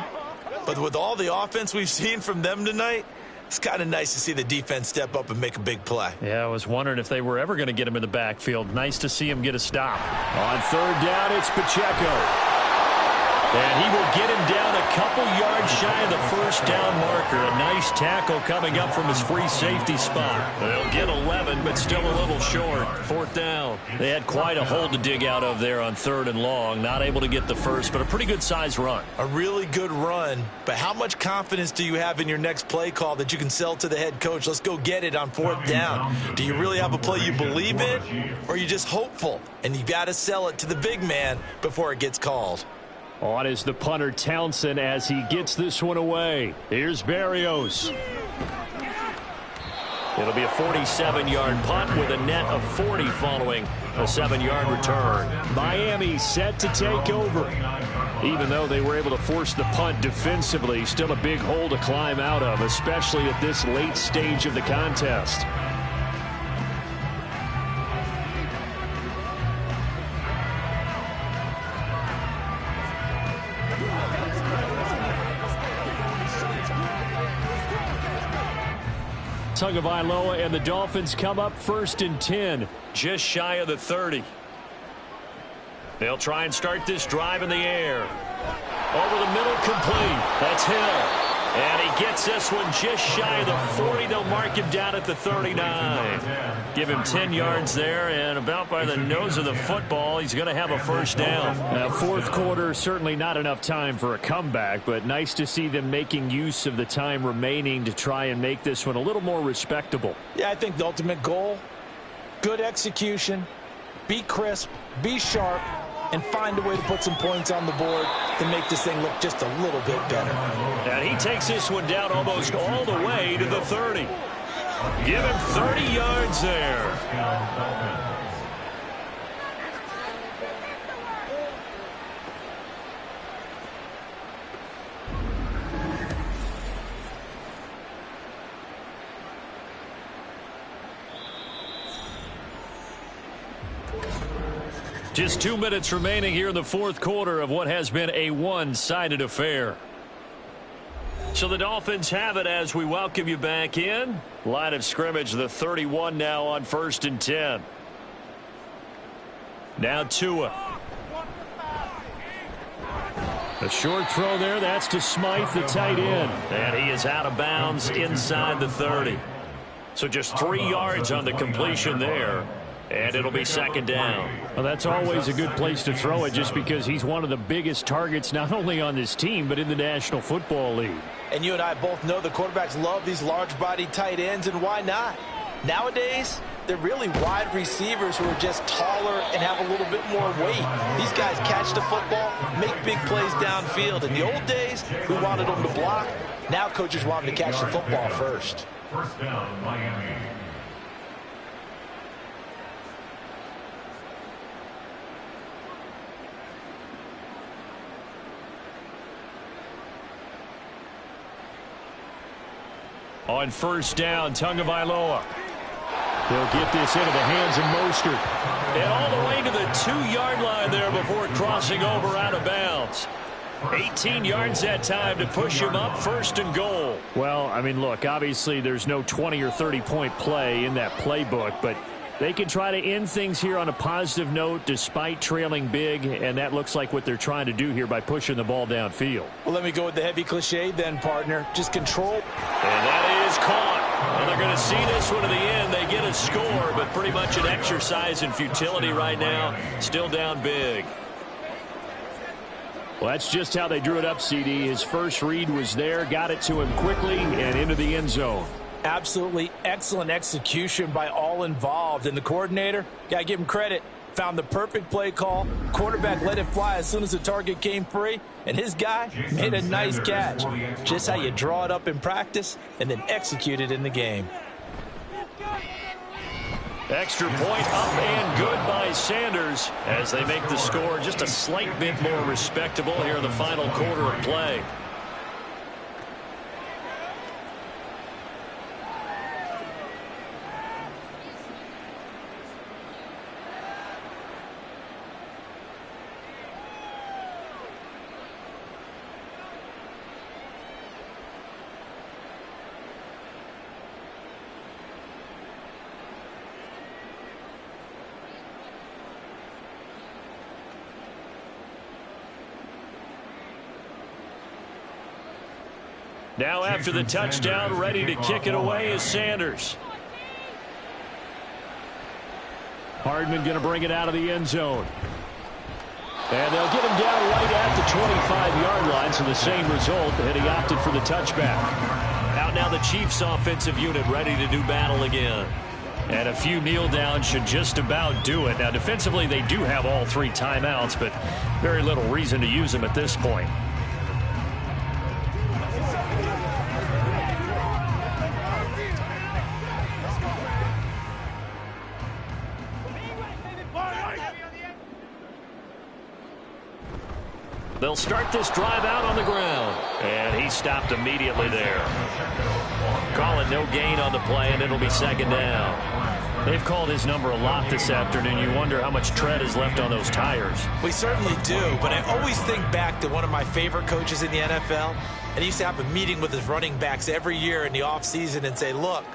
But with all the offense we've seen from them tonight, it's kind of nice to see the defense step up and make a big play. Yeah, I was wondering if they were ever going to get him in the backfield. Nice to see him get a stop. On 3rd down, it's Pacheco. And he will get him down a couple yards shy of the 1st down marker. A nice tackle coming up from his free safety spot. They'll get 11, but still a little short. 4th down. They had quite a hole to dig out of there on 3rd and long. Not able to get the first, but a pretty good size run. A really good run, but how much confidence do you have in your next play call that you can sell to the head coach? Let's go get it on 4th down. Do you really have a play you believe in, or are you just hopeful? And you got to sell it to the big man before it gets called. On is the punter Townsend as he gets this one away. Here's Berrios. It'll be a 47-yard punt with a net of 40 following a 7-yard return. Miami set to take over. Even though they were able to force the punt defensively, still a big hole to climb out of, especially at this late stage of the contest. Tagovailoa and the Dolphins come up 1st and 10, just shy of the 30. They'll try and start this drive in the air. Over the middle, complete. That's Hill. And he gets this one just shy of the 40. They'll mark him down at the 39. Give him 10 yards there, and about by the nose of the football, he's going to have a 1st down. 4th quarter, certainly not enough time for a comeback, but nice to see them making use of the time remaining to try and make this one a little more respectable. Yeah, I think the ultimate goal, good execution, be crisp, be sharp, and find a way to put some points on the board to make this thing look just a little bit better. And he takes this one down almost all the way to the 30. Give him 30 yards there. Just 2 minutes remaining here in the 4th quarter of what has been a one-sided affair. So the Dolphins have it as we welcome you back in. Line of scrimmage, the 31 now on 1st and 10. Now Tua. A short throw there, that's to Smythe, the tight end. And he is out of bounds inside the 30. So just 3 yards on the completion there. And it'll be second down. Well, that's always a good place to throw it just because he's one of the biggest targets not only on this team but in the National Football League. And you and I both know the quarterbacks love these large-bodied tight ends, and why not? Nowadays, they're really wide receivers who are just taller and have a little bit more weight. These guys catch the football, make big plays downfield. In the old days, we wanted them to block. Now coaches want them to catch the football first. First down, Miami. On first down, Tagovailoa. They'll get this into the hands of Mostert. And all the way to the 2-yard line there before crossing over out of bounds. 18 yards that time to push him up, first and goal. Well, I mean, look, obviously there's no 20 or 30-point play in that playbook, but they can try to end things here on a positive note despite trailing big, and that looks like what they're trying to do here by pushing the ball downfield. Well, let me go with the heavy cliche then, partner. Just control. And that is caught. And they're going to see this one to the end. They get a score, but pretty much an exercise in futility right now. Still down big. Well, that's just how they drew it up, CD. His first read was there, got it to him quickly, and into the end zone. Absolutely excellent execution by all involved. And the coordinator, got to give him credit, found the perfect play call. Quarterback let it fly as soon as the target came free. And his guy made a nice catch. Just how you draw it up in practice and then execute it in the game. Extra point up and good by Sanders as they make the score just a slight bit more respectable here in the final quarter of play. Now after the touchdown, ready to kick it away is Sanders. Hardman going to bring it out of the end zone. And they'll get him down right at the 25-yard line, so the same result, and he opted for the touchback. Out now the Chiefs offensive unit ready to do battle again. And a few kneel downs should just about do it. Now defensively they do have all 3 timeouts, but very little reason to use them at this point. They'll start this drive out on the ground. And he stopped immediately there. Calling no gain on the play, and it'll be second down. They've called his number a lot this afternoon. You wonder how much tread is left on those tires. We certainly do, but I always think back to one of my favorite coaches in the NFL. And he used to have a meeting with his running backs every year in the offseason and say, look,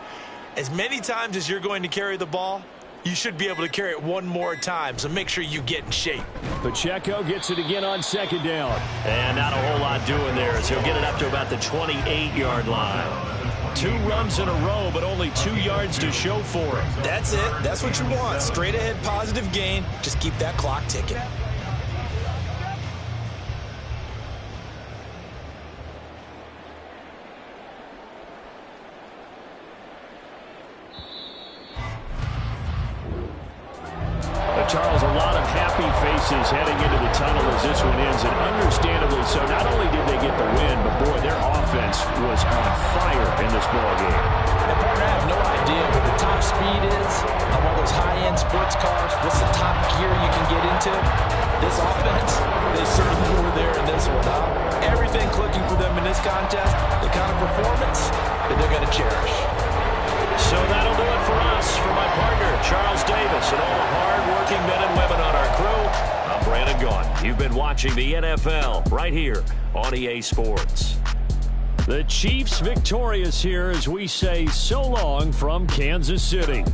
as many times as you're going to carry the ball, you should be able to carry it one more time, so make sure you get in shape. Pacheco gets it again on second down. And not a whole lot doing there, as he'll get it up to about the 28-yard line. 2 runs in a row, but only 2 yards to show for it. That's it. That's what you want. Straight ahead positive gain. Just keep that clock ticking. Charles, a lot of happy faces heading into the tunnel as this one ends, and understandably so. Not only did they get the win, but boy, their offense was on fire in this ballgame. And partner, I have no idea what the top speed is on one of those high-end sports cars. What's the top gear you can get into? This offense, they certainly were there in this one, huh? Everything clicking for them in this contest, the kind of performance that they're going to cherish. So that'll do it for us. For my partner, Charles Davis, and all the hard-working men and women on our crew, I'm Brandon Gaudin. You've been watching the NFL right here on EA Sports. The Chiefs victorious here as we say so long from Kansas City.